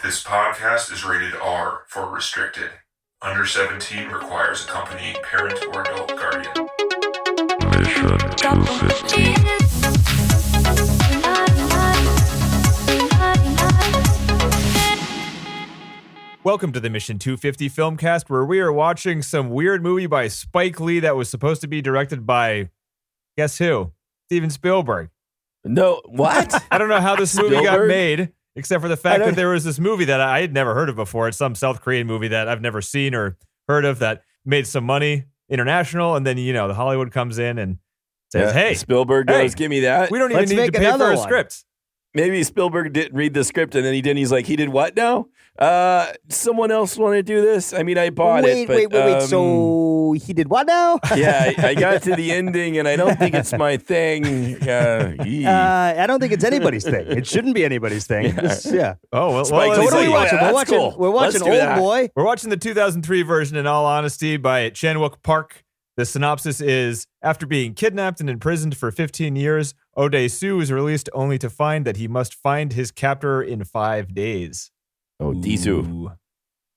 This podcast is rated R for restricted. Under 17 requires accompanying parent or adult guardian. Mission 250. Welcome to the Mission 250 Filmcast, where we are watching some weird movie by Spike Lee that was supposed to be directed by, guess who? Steven Spielberg. No, what? I don't know how this movie got Spielberg? made, except for the fact that there was this movie that I had never heard of before. It's some South Korean movie that I've never seen or heard of that made some money international, and then, the Hollywood comes in and says, hey, Spielberg goes, give me that. we don't even need to pay for a script. Maybe Spielberg didn't read the script and then he didn't. He's like, he did what now? Someone else want to do this? I mean, I bought it. But, wait. So he did what now? Yeah, I got to the ending and I don't think it's my thing. I don't think it's anybody's thing. It shouldn't be anybody's thing. Yeah. Oh, well, So what are we watching? We're watching Oldboy. We're watching the 2003 version, in all honesty, by Chan-wook Park. The synopsis is, after being kidnapped and imprisoned for 15 years, Odae-soo is released only to find that he must find his captor in 5 days. Odisu.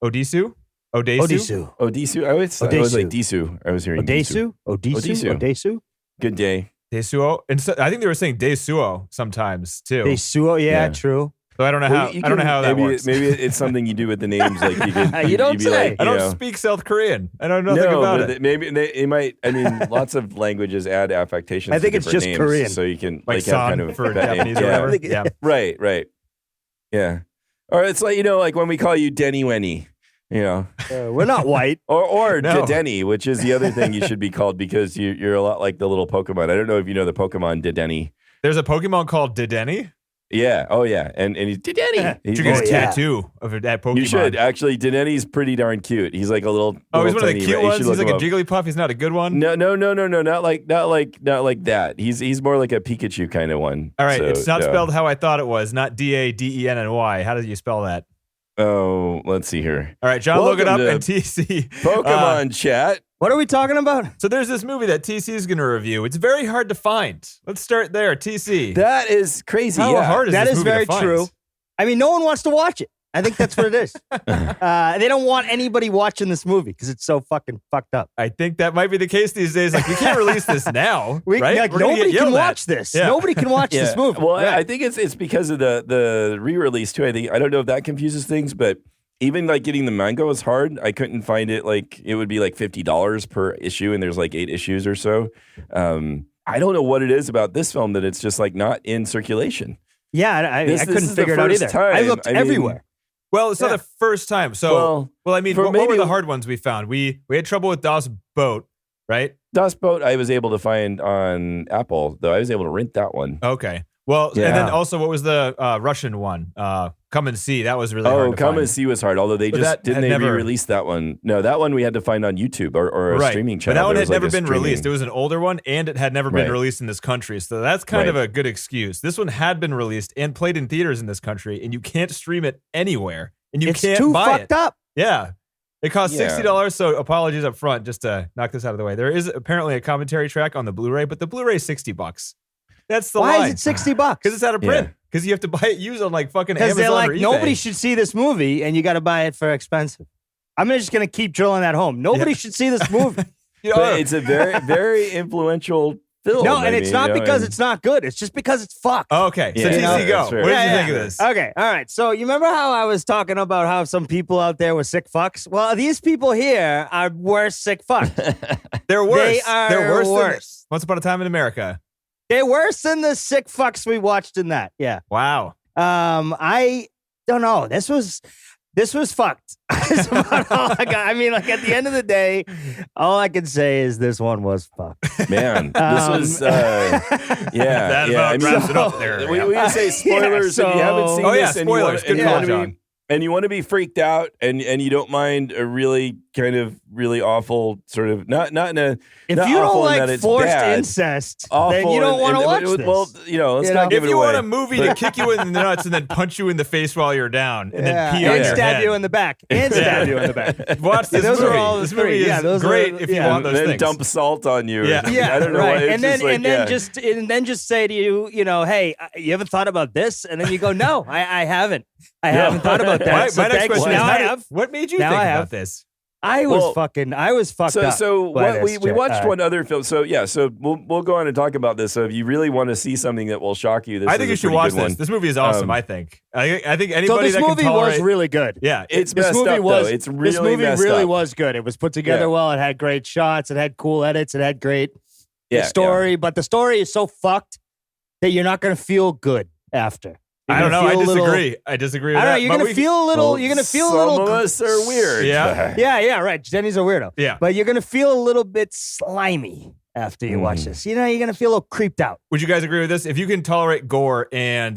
Odisu? Odae-soo? Odisu. I was like Disu. I was hearing Disu. Odesu. Good day. Daesuo? And so, I think they were saying Daesuo sometimes, too. Daesuo, yeah, true. So I don't know how that works. Maybe it's something you do with the names. Like You don't say. I don't speak South Korean. I know nothing about it. Maybe it might. I mean, lots of languages add affectations. I think to it's different just names, Korean. so you can Like have kind San of for that Japanese name. or whatever. Yeah. Right. Yeah. Or it's like like when we call you Denny Wenny. We're not white. Or No. Dedenne, which is the other thing you should be called because you're a lot like the little Pokemon. I don't know if you know the Pokemon Dedenne. There's a Pokemon called Dedenne? Yeah. Oh, yeah. And he's Dedenne. You should get a tattoo of that Pokemon. You should. Actually, Dedenne's pretty darn cute. He's like a little. Oh, he's one of the tiny cute rat. You ones? should He's look like a him up. Jigglypuff? He's not a good one? No. Not like that. He's more like a Pikachu kind of one. All right. So, It's not spelled how I thought it was. Not Dadenny. How did you spell that? Oh, let's see here. All right, John, look it up Welcome and to TC. Pokemon chat. What are we talking about? So there's this movie that TC is going to review. It's very hard to find. Let's start there. TC. That is crazy. How hard is That this is movie very to find? true. I mean, no one wants to watch it. I think that's what it is. They don't want anybody watching this movie because it's so fucking fucked up. I think that might be the case these days. Like, we can't release this now, right? Like, We're gonna nobody get can yelled at. watch this. Yeah. Nobody can watch this movie. Well, Right. I think it's because of the re-release too. I don't know if that confuses things, but even like getting the manga was hard. I couldn't find it. Like it would be like $50 per issue, and there's like 8 issues or so. I don't know what it is about this film that it's just like not in circulation. Yeah, I This couldn't is the figure it out first either. time. I looked I mean, everywhere. Well, it's not the first time. So, well, I mean, for what were maybe- the hard ones we found? We had trouble with Das Boat, right? Das Boat I was able to find on Apple, though I was able to rent that one. Okay. Well, Yeah. and then also, what was the Russian one? Come and See. That was really hard to Come find. and See was hard, although they But just that didn't had they never- re-release that one. No, that one we had to find on YouTube or a Right. streaming But channel. that one There had was, like, never a been streaming- released. It was an older one, and it had never been Right. released in this country. So that's kind of a good excuse. This one had been released and played in theaters in this country, and you can't stream it anywhere, and you It's can't too buy fucked it. up. Yeah. It costs Yeah. $60, so apologies up front, just to knock this out of the way. There is apparently a commentary track on the Blu-ray, but the Blu-ray is $60. That's the Why line. is it $60? Because it's out of print. Yeah. Because you have to buy it used on like fucking Because Amazon they're like, or eBay. nobody should see this movie, and you got to buy it for expensive. I'm just going to keep drilling that home. Nobody should see this movie. But it's a very, very influential film. No, and I it's mean, not because and- it's not good. It's just because it's fucked. Okay, so Yeah, TC, that's go. fair. What did Yeah, you yeah. think of this? Okay, all right. So you remember how I was talking about how some people out there were sick fucks? Well, these people here are worse sick fucks. They're worse. They are They're worse. Than worse. Once Upon a Time in America. They're worse than the sick fucks we watched in that. Yeah. Wow. I don't know. This was fucked. That's about all I got. I mean, like at the end of the day, all I can say is this one was fucked. Man, this was That about wraps it up there. We can say spoilers Yeah, if you haven't seen Oh, yeah, this and you want spoilers. Good call, John. and you want to be freaked out and you don't mind a really kind of really awful sort of not in a If not you don't awful in that like it's forced bad, incest, awful then you don't want to watch this. Well, let's You not know? give If it you away. want a movie to kick you in the nuts and then punch you in the face while you're down and then pee on and your stab head. you in the back. And stab you in the back. Watch this Those are movie. all the This movie three. is Yeah, those great are- if you yeah. want those then things. dump salt on you. Yeah. Yeah, I don't know right. why. It's And then just like, and then just say to you, hey, you haven't thought about this? And then you go, no, I haven't. I haven't thought about that. My next question is, now how I did- have. what made you Now think I about have. this? I was fucked up. So by what this, we watched Jack. one other film. So we'll go on and talk about this. So if you really want to see something that will shock you, this I is think a you should pretty watch good one. this. This movie is awesome. I think anybody So this that movie can tolerate was really good. yeah, It's This messed movie up, was. though. It's this really movie messed really up. was good. It was put together Yeah. well. It had great shots. It had cool edits. It had great Yeah, story. But the story is so fucked that you're not going to feel good after. You're I don't gonna know. I feel a little- disagree. I disagree with I don't know. that. You're but gonna we- feel a little. You're gonna feel a little. Some of us are weird. Yeah. Yeah, right. Jenny's a weirdo. Yeah. But you're gonna feel a little bit slimy after you watch this. You know, you're gonna feel a little creeped out. Would you guys agree with this? If you can tolerate gore and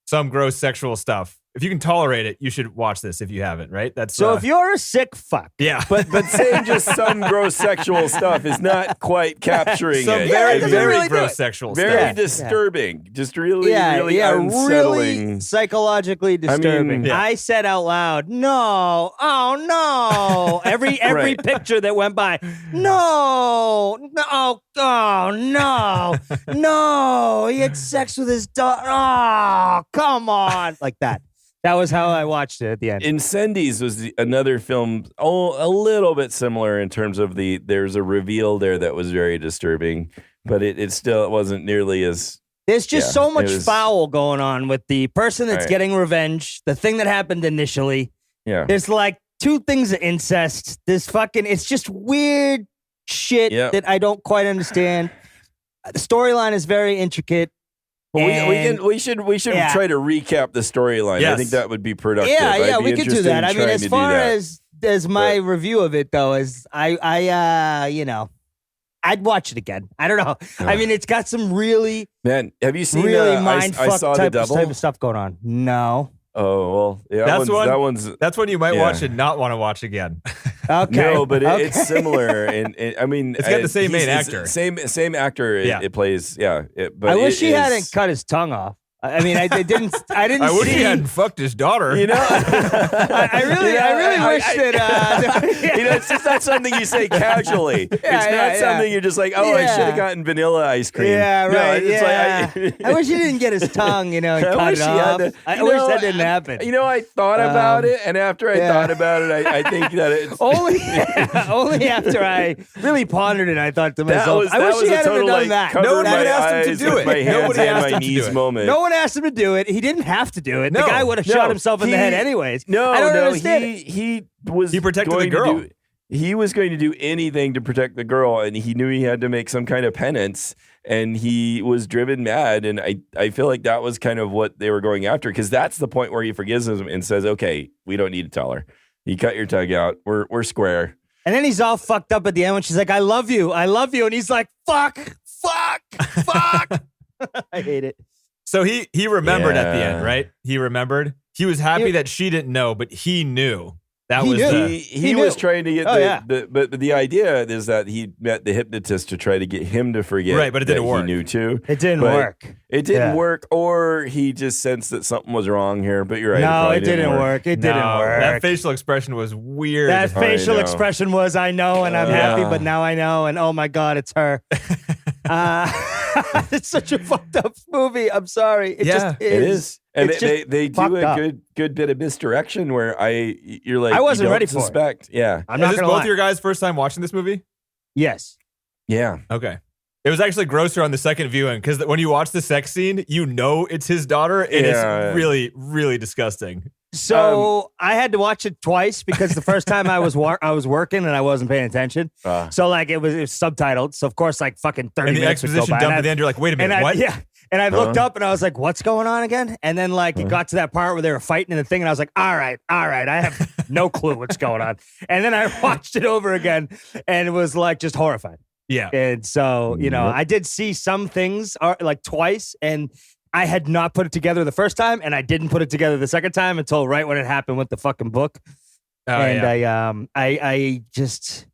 some gross sexual stuff, if you can tolerate it, you should watch this if you haven't, right? That's So if you're a sick fuck, yeah. But saying just some gross sexual stuff is not quite capturing some it. very, it doesn't very really do gross it. really very Yeah. disturbing. Just really, really unsettling. really psychologically disturbing. Yeah. I said out loud, "No, oh no!" Every Right. picture that went by, no, no, oh no, no, he had sex with his daughter. Oh, come on, like that. That was how I watched it at the end. Incendies was another film, a little bit similar in terms of there's a reveal there that was very disturbing, but it still wasn't nearly as. There's just Yeah, so much it was- foul going on with the person that's Right. getting revenge, the thing that happened initially. Yeah. There's like two things of incest. It's just weird shit Yep. that I don't quite understand. The storyline is very intricate. Well, and- we should Yeah. try to recap the storyline. I Yes. think that would be productive. Yeah, I'd be we could do interested that. in I mean, trying as to do far that. as my review of it though, is I'd watch it again. I don't know. I mean, it's got some really, Man, have you seen really I mind fuck saw type, the devil? type of stuff going on. No. Oh well, yeah, That's one- that one's That's when you might Yeah. watch and not want to watch again. Okay. no, but Okay. it's similar, and I mean, It's got the same main he's- actor. same actor. Yeah. It plays, yeah. But I wish it he is- hadn't cut his tongue off. I mean, I didn't. I didn't I wish see. he hadn't fucked his daughter. You know, I really wish that. you know, it's just not something you say casually. It's not yeah. something you're just like, oh, I Yeah. should have gotten vanilla ice cream. Yeah, No, right. it's yeah. like, I wish he didn't get his tongue, and I cut wish it he had off. to- I you wish know, that didn't happen. You know, I thought about it, and after I yeah. thought about it, I think that it's only after I really pondered it, I thought to myself, I wish was he a hadn't total, done like, that. cover No one my even asked him to eyes do with it. my hands Nobody on asked my him to do knees it. moment. No one asked him to do it. He didn't have to do it. No. The guy would have No. shot himself in the head He- anyways. No, I don't no, understand it. he was He protected the going to girl. he was going to do anything to protect the girl, and he knew he had to make some kind of penance, and he was driven mad. And I feel like that was kind of what they were going after, because that's the point where he forgives him and says, "Okay, we don't need to tell her. You cut your tongue out. We're square." And then he's all fucked up at the end when she's like, I love you. And he's like, fuck. I hate it. So he remembered at the Yeah. end, right? He remembered. He was happy He- that she didn't know, but he knew. That He was knew. the He knew. was trying to get Oh, yeah. but the idea is that he met the hypnotist to try to get him to forget. Right, but it didn't that work. He knew too. It didn't But work. It didn't Yeah. work, or he just sensed that something was wrong here. But you're right. No, probably it didn't work. It didn't No, work. That facial expression was weird. That facial know. expression was, I know, and I'm happy, Yeah. but now I know, and oh my God, it's her. It's such a fucked up movie. I'm sorry. It Yeah, just It is. And It's they just do fucked a up. good bit of misdirection where you're like, I wasn't you don't ready for it. suspect. Yeah. I'm Is not this gonna both lie. your guys' first time watching this movie? Yes. Yeah. Okay. It was actually grosser on the second viewing because when you watch the sex scene, you know it's his daughter, and Yeah. it's really, really disgusting. So I had to watch it twice because the first time I was working and I wasn't paying attention. So like it was subtitled. So of course like fucking 30 And the minutes would go exposition by. dump And at the end, you're like, wait a and minute, I, what? yeah. And I looked up and I was like, what's going on again? And then like it got to that part where they were fighting in the thing and I was like, all right. I have no clue what's going on. And then I watched it over again and it was like just horrified. Yeah. And so, you know, I did see some things like twice and I had not put it together the first time and I didn't put it together the second time until right when it happened with the fucking book. Oh, And yeah. I just,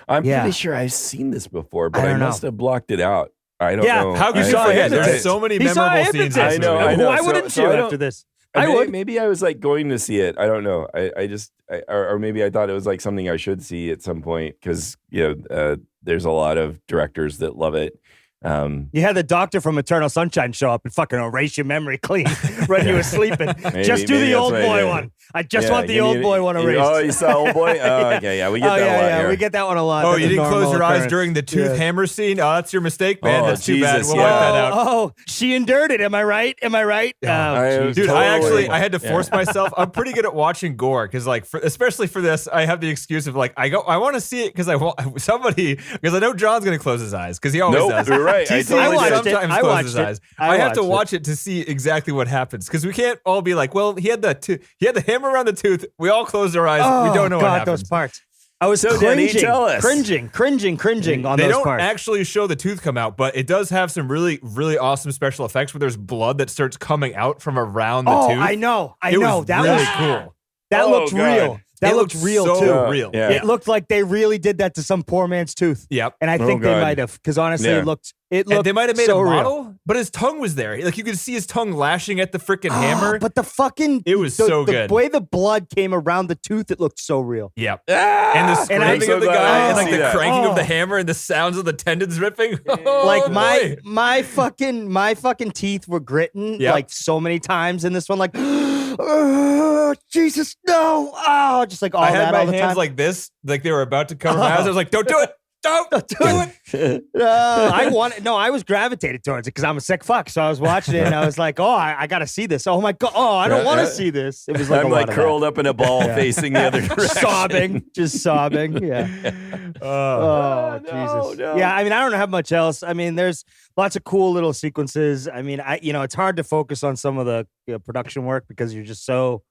I'm Yeah. pretty sure I've seen this before, but I I, don't know. must have blocked it out. I don't Yeah, know. How could I- you saw a forget? There's hypnotist. so many he saw a memorable scenes. in hypnotist. this movie. I know. Why So- wouldn't so you I don't- after this? I I would. Maybe I was like going to see it. I don't know. Or maybe I thought it was like something I should see at some point because there's a lot of directors that love it. You had the doctor from Eternal Sunshine show up and fucking erase your memory clean when you were sleeping. Just do the old boy one. I just want the old boy one erased. Oh, you saw Old Boy? Oh, okay, yeah, we get that a lot here. We get that one a lot. Oh, That's you a didn't close normal your eyes occurrence. during the tooth hammer scene? Oh, that's your mistake, man. Oh, That's too bad. Jesus, We'll wipe that out. Oh, she endured it. Am I right? Am I right? Oh, Dude, Totally. I had to force myself. I'm pretty good at watching gore because, like, especially for this, I have the excuse of like, I want to see it because I want somebody because I know John's gonna close his eyes because he always Nope, does. you're right. I TC totally did. sometimes I closes watched his it. eyes. I I have to watched watch it to see exactly what happens because we can't all be like, well, he had the hammer around the tooth. We all closed our eyes. Oh, we don't know God, what happens. those parts. I was So, Danny, cringing, tell us. cringing on They those don't parts. actually show the tooth come out, but it does have some really, really awesome special effects where there's blood that starts coming out from around the tooth. I know. It was That really was cool. That Oh, looked God. real. That It looked real so too. real. Yeah. It looked like they really did that to some poor man's tooth. Yep. And I think God. they might have, because honestly, Yeah. it looked And they might have made so a real. model, but his tongue was there. Like you could see his tongue lashing at the freaking hammer. But the fucking It was so good. The way the blood came around the tooth, it looked so real. Yep. Ah! And the And screaming I'm so of the glad I guy, and didn't like see the that. cranking Oh. of the hammer, and the sounds of the tendons ripping. Oh, Like boy. my fucking teeth were gritting Yep. like so many times in this one. Like, oh, Jesus, no! Oh, just like all I that had my all the hands time. like this, like they were about to cover my eyes. I was like, "Don't do it! Don't do it!" I was gravitated towards it because I'm a sick fuck. So I was watching it and I was like, oh, I got to see this. Oh my God. Oh, I don't want to see this. It was like I'm a lot like of curled up in a ball facing the other that. direction. just sobbing. Yeah. Oh, Jesus. no. Yeah. I mean, I don't have much else. I mean, there's lots of cool little sequences. I mean, it's hard to focus on some of the production work because you're just so,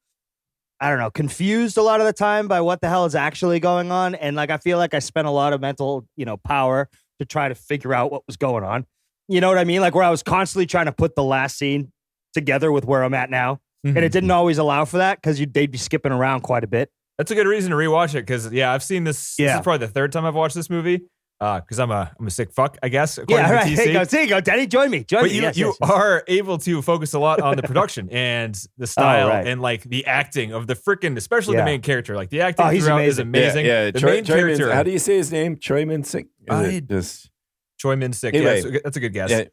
I don't know, confused a lot of the time by what the hell is actually going on. And like, I feel like I spent a lot of mental, power to try to figure out what was going on. You know what I mean? Like where I was constantly trying to put the last scene together with where I'm at now. Mhm. And it didn't always allow for that because they'd be skipping around quite a bit. That's a good reason to rewatch it because I've seen this. This Yeah. is probably the third time I've watched this movie because I'm a sick fuck, I guess. According Yeah, to right. TC. There you go, Daddy. Join me. But me. you, Yes, you yes, yes. are able to focus a lot on the production and the style right. and like the acting of the freaking, especially Yeah. the main character. Like the acting Oh, he's throughout is amazing. amazing. Yeah, The Choi- main Choi Min- character, how do you say his name? Choi Min Sik? Just Choi Min Sik. Anyway. Yeah, that's a good guess. yeah.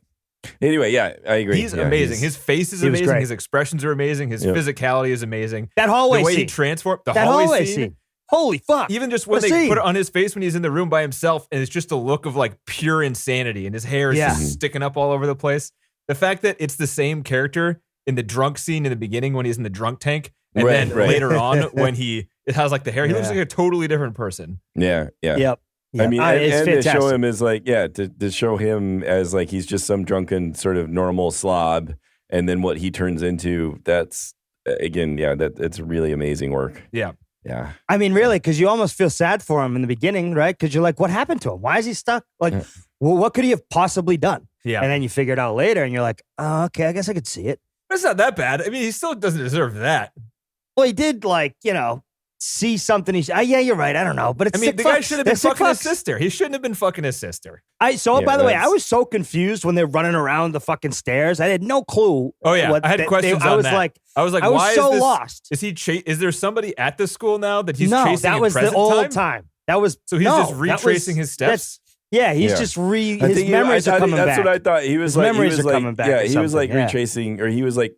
Anyway, yeah, I agree. He's Yeah, amazing. His face is he was amazing. great. His expressions are amazing. His Yeah. physicality is amazing. That hallway The way he scene. transformed the That hallway scene. Holy fuck. Even just when What a they scene. put it on his face when he's in the room by himself, and it's just a look of like pure insanity, and his hair is Yeah. just sticking up all over the place. The fact that it's the same character in the drunk scene in the beginning when he's in the drunk tank, and Right, then right. later on when it has like the hair, he looks Yeah. like a totally different person. Yeah, yeah. Yep. I mean, it's and to fantastic. show him as like, to show him as like he's just some drunken sort of normal slob, and then what he turns into. That's again, it's really amazing work. Yeah. Yeah, I mean, really, because you almost feel sad for him in the beginning, right? Because you're like, what happened to him? Why is he stuck? Like, well, what could he have possibly done? Yeah. And then you figure it out later, and you're like, oh, okay, I guess I could see it. But it's not that bad. I mean, he still doesn't deserve that. Well, he did, like, see something. Yeah, you're right. I don't know, but it's I mean, sick the guy fucks. should have They're been sick fucking his fucks. sister. He shouldn't have been fucking his sister. By the way, I that's- was so confused when they're running around the fucking stairs. I had no clue. Oh, yeah. I had questions I on was that. like, I was like, I was why so is this? lost. Is he? Is there somebody at the school now that he's No, chasing that in was the present old time? time. That was So he's no, just that retracing was- his steps. Yeah, he's Yeah. just I his think memories I are coming that's back. what I thought. He was His like, memories he was are like, coming back yeah, or he was like something, yeah. retracing, or he was like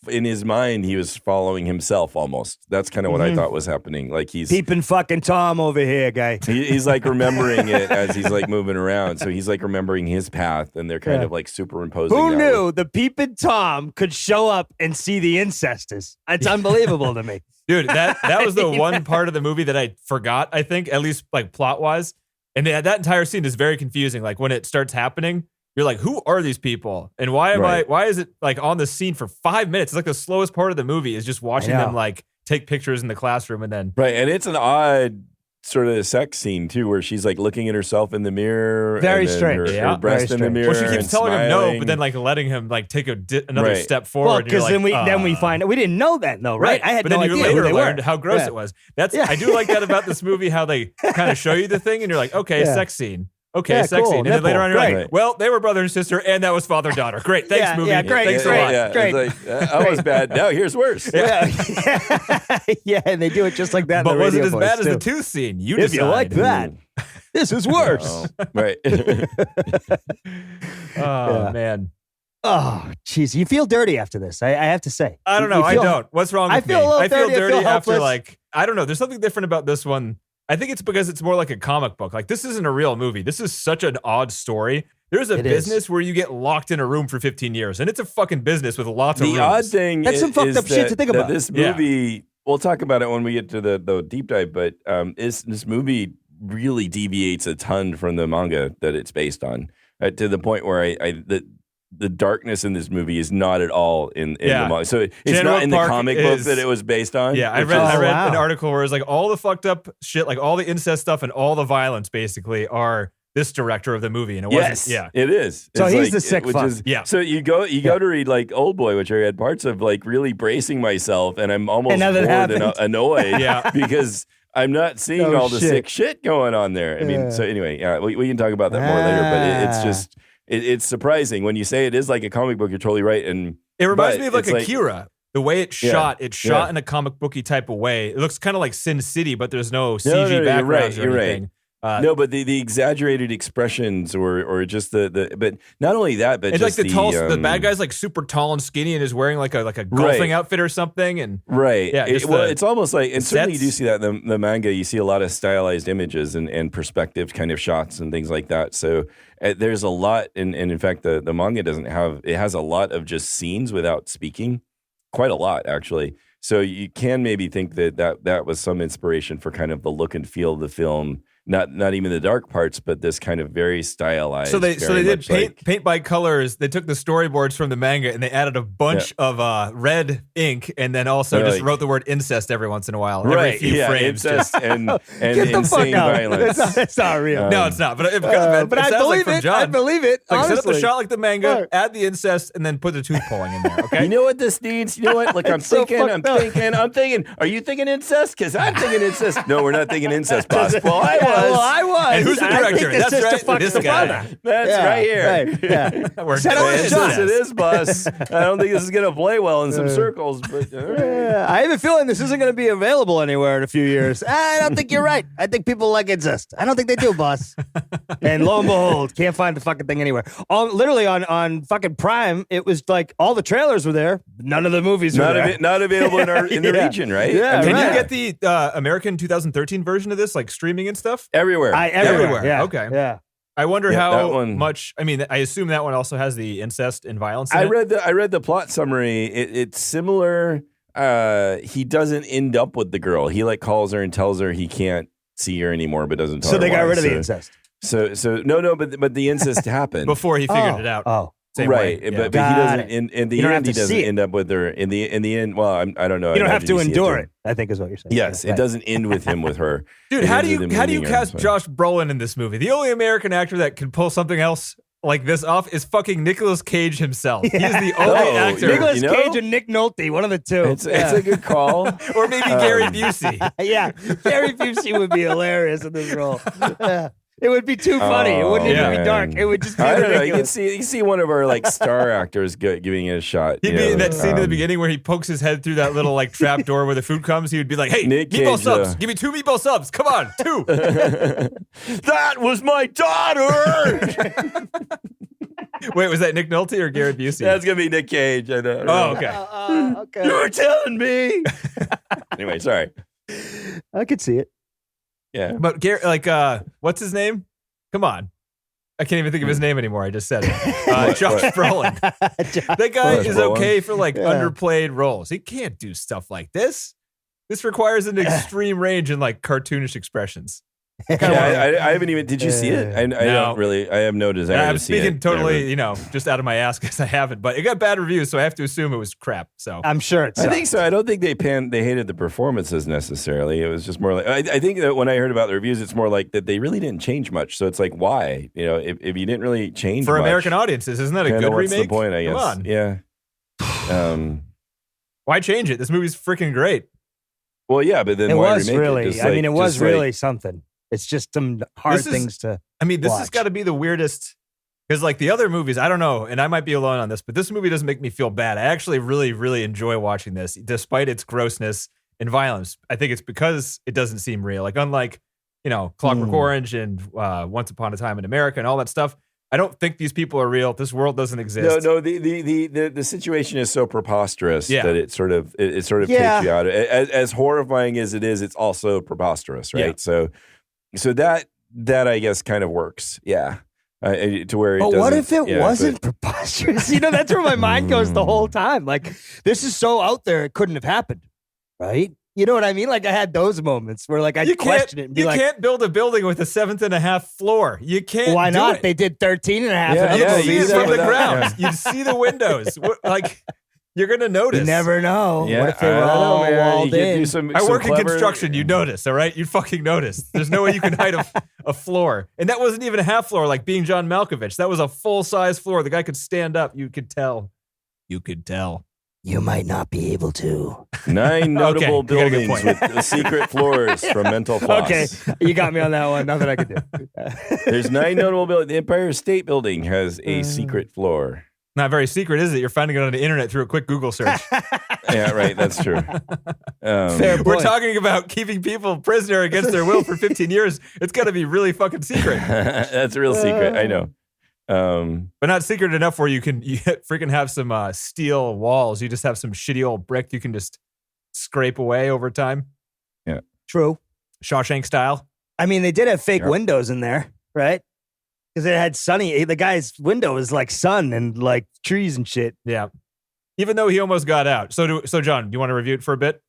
in his mind, he was following himself almost. That's kind of what I thought was happening. Like he's Peeping fucking Tom over here, guy. he's like remembering it as he's like moving around. So he's like remembering his path, and they're kind Yeah. of like superimposing. Who that knew the peeping Tom could show up and see the incestors? It's unbelievable to me. Dude, that was the one part of the movie that I forgot, I think, at least like plot wise. And that entire scene is very confusing. Like when it starts happening, you're like, who are these people? And why is it like on the scene for 5 minutes? It's like the slowest part of the movie is just watching I know. them like take pictures in the classroom and then Right, and it's an odd sort of sex scene too, where she's like looking at herself in the mirror, Very and then strange. her, Yeah. her breast Very in the strange. mirror. well, she keeps and telling him no, smiling. but then like letting him like take another Right. step Well, forward. and you're because like, then we find out we didn't know that though, right? I had but no then you idea later who they learned were. how gross Yeah. it was. That's Yeah. I do like that about this movie, how they kind of show you the thing and you're like, okay, Yeah. sex scene. Okay, Yeah, sex cool. scene. And then later on you're Nipple. like, well, they were brother and sister and that was father and daughter. Great. Thanks, Yeah, movie. yeah, great, Thanks great. a lot. Yeah, Great. it's like that was bad. Now here's worse. Yeah, yeah, and they do it just like that. But in the was it radio as voice, bad as the too. tooth scene? You If you like decide. that, this is worse. Oh, right. Oh man. Oh, jeez. You feel dirty after this. I have to say. I don't know. You I feel- don't. What's wrong with I feel me? a little I feel dirty. I feel dirty after helpless. like I don't know. There's something different about this one. I think it's because it's more like a comic book. Like this isn't a real movie. This is such an odd story. There's a It is. business where you get locked in a room for 15 years, and it's a fucking business with lots of rooms. The odd thing That's some fucked is up shit to think that about. this movie, we'll talk about it when we get to the deep dive, but this movie really deviates a ton from the manga that it's based on, to the point where the darkness in this movie is not at all in the manga. So it's Chan-wook not in the Park comic book is- that it was based on. Yeah, I which read is- an article where it's like all the fucked up shit, like all the incest stuff and all the violence basically are this director of the movie. And it wasn't, Yes, yeah. it is. So It's he's like- the sick which fuck. is- Yeah. So you go to read like Oldboy, which I read parts of, like really bracing myself, and I'm almost And nothing bored and happened. annoyed Yeah. because I'm not seeing Oh, all the shit. sick shit going on there. I mean, Yeah. so anyway, yeah, we can talk about that more later, but it's Ah. just it's surprising when you say it is like a comic book. You're totally right, and It reminds but me of like it's Akira. The way it's Yeah. shot, it's shot Yeah. in a comic booky type of way. It looks kind of like Sin City, but there's no CG No, you're backgrounds right, or you're right. anything. no, but the exaggerated expressions or just the but not only that, but It's like just the bad guy's like super tall and skinny and is wearing like a golfing outfit or something. And Right. Yeah, just the it's almost like, and certainly you do sets. see that in the manga. You see a lot of stylized images and perspective kind of shots and things like that. So there's a lot, and in fact, the manga has a lot of just scenes without speaking, quite a lot actually. So you can maybe think that was some inspiration for kind of the look and feel of the film. Not even the dark parts, but this kind of very stylized. so they very did much paint by colors. They took the storyboards from the manga and they added a bunch of red ink and then also just Like- wrote the word incest every once in a while. Every right. few Yeah. frames. Incest and Get the fuck insane out. violence. It's not real. No, it's not. But it, because but it I sounds like believe from it. John. I believe it. Like set up honestly. the shot like the manga, Right. add the incest, and then put the tooth pulling in there. Okay. You know what this needs? You know what? Like I'm It's so thinking. fucked up. Are you thinking incest? Because I'm thinking incest. No, we're not thinking incest, boss. Well, I was. Well, I was. And who's the I director? think this That's is to right, fuck this the guy. brother. That's Yeah, right here. Right, yeah. We're Set up doing the this. shot. Yes, it is, boss. I don't think this is gonna play well in some circles, but all right. Yeah, I have a feeling this isn't going to be available anywhere in a few years. I don't think you're right. I think people like incest. I don't think they do, boss. And lo and behold, can't find the fucking thing anywhere. Literally on fucking Prime, it was like all the trailers were there. None of the movies were there. not available in the Yeah. region, right? Yeah, Can right. you get the American 2013 version of this, like streaming and stuff? everywhere? Everywhere. Yeah. Okay. Yeah. I wonder Yeah, that how one- much. I mean, I assume that one also has the incest and violence. In I it. read the plot summary. It's similar. He doesn't end up with the girl. He like calls her and tells her he can't see her anymore, but doesn't tell So her they got why. rid of the incest. So no, but the incest happened before he figured it out. Oh. Same right, way. Yeah. but he Got doesn't. it. In the You don't have end, he to doesn't see it. end up with her. In the end, well, I don't know. You don't I have to imagine you see endure too. it, I think is what you're saying. Yes, Right. it doesn't end with him with her. Dude, It how ends do with you him how do you meeting her, cast so- Josh Brolin in this movie? The only American actor that can pull something else like this off is fucking Nicolas Cage himself. He's the only Oh, actor, Nicolas- Nicolas You know? Cage and Nick Nolte, one of the two. It's a good call. or maybe Gary Busey. Yeah, Gary Busey would be hilarious in this role. Yeah. It would be too funny. It wouldn't even yeah. be dark. It would just be I don't know. You ridiculous. can see one of our like star actors giving it a shot. He'd you be know, in that scene in the um, beginning where he pokes his head through that little like trap door where the food comes. He would be like, "Hey, Nick meatball Cage, subs. Give me 2 meatball subs. Come on, 2." That was my daughter. Wait, was that Nick Nolte or Gary Busey? That's gonna be Nick Cage. I know. Oh, okay. Okay. You're telling me. Anyway, sorry. I could see it. Yeah. But Gary, like, what's his name? Come on. I can't even think of his name anymore. I just said it. Josh Brolin. That guy Josh is Brolin. okay for like Yeah. underplayed roles. He can't do stuff like this. This requires an extreme range in like cartoonish expressions. Yeah, I haven't even. Did you see it? I No. don't really. I have no desire I'm to see it. speaking totally, Never. you know, just out of my ass because I haven't. But it got bad reviews, so I have to assume it was crap. So I'm sure it's. I think so. I don't think they hated the performances necessarily. It was just more like I think that when I heard about the reviews, it's more like that they really didn't change much. So it's like, why? You know, if you didn't really change for much, American audiences, isn't that a kinda good what's remake? the point? I guess. Come on. Yeah. Why change it? This movie's freaking great. Well, yeah, but then It why was remake really. It? Just I mean, it was just like- really something. It's just some hard This is- things to. I mean, this has Watch. got to be the weirdest because, like, the other movies, I don't know, and I might be alone on this, but this movie doesn't make me feel bad. I actually really, really enjoy watching this, despite its grossness and violence. I think it's because it doesn't seem real. Like, unlike, you know, Clockwork Orange and Once Upon a Time in America and all that stuff, I don't think these people are real. This world doesn't exist. No. The situation is so preposterous Yeah. that it sort of takes you out. As horrifying as it is, it's also preposterous, right? Yeah. So that I guess kind of works. Yeah. To where it But what if doesn't- it wasn't preposterous? You know, that's where my mind goes the whole time. Like, this is so out there, it couldn't have happened, right? You know what I mean? Like, I had those moments where, like, I'd question it and be like, you can't build a building with a 7.5 floor. You can't. why do not? it. They did 13 and a half. Yeah, in You'd other yeah, see movies. it from the Yeah. ground. You'd see the windows. Like, you're gonna notice. You never know. Yeah, What if they were I don't know, all man. You walled could in? do some I work in clever- construction. You notice, all right? You fucking notice. There's no way you can hide a floor. And that wasn't even a half floor like being John Malkovich. That was a full-size floor. The guy could stand up. You could tell. You could tell. You might not be able to. 9 notable Okay, you got a good buildings point. with the secret floors from Mental Floss. Okay, you got me on that one. Nothing I could do. There's 9 notable buildings. The Empire State Building has a secret floor. Not very secret, is it? You're finding it on the internet through a quick Google search. Yeah, right. That's true. Fair We're point. talking about keeping people prisoner against their will for 15 years. It's got to be really fucking secret. That's a real secret. I know. But not secret enough where you freaking have some steel walls. You just have some shitty old brick you can just scrape away over time. True. Shawshank style. I mean, they did have fake Yep. windows in there, right? Because it had sunny. The guy's window is like sun and like trees and shit. Yeah. Even though he almost got out. So John, do you want to review it for a bit?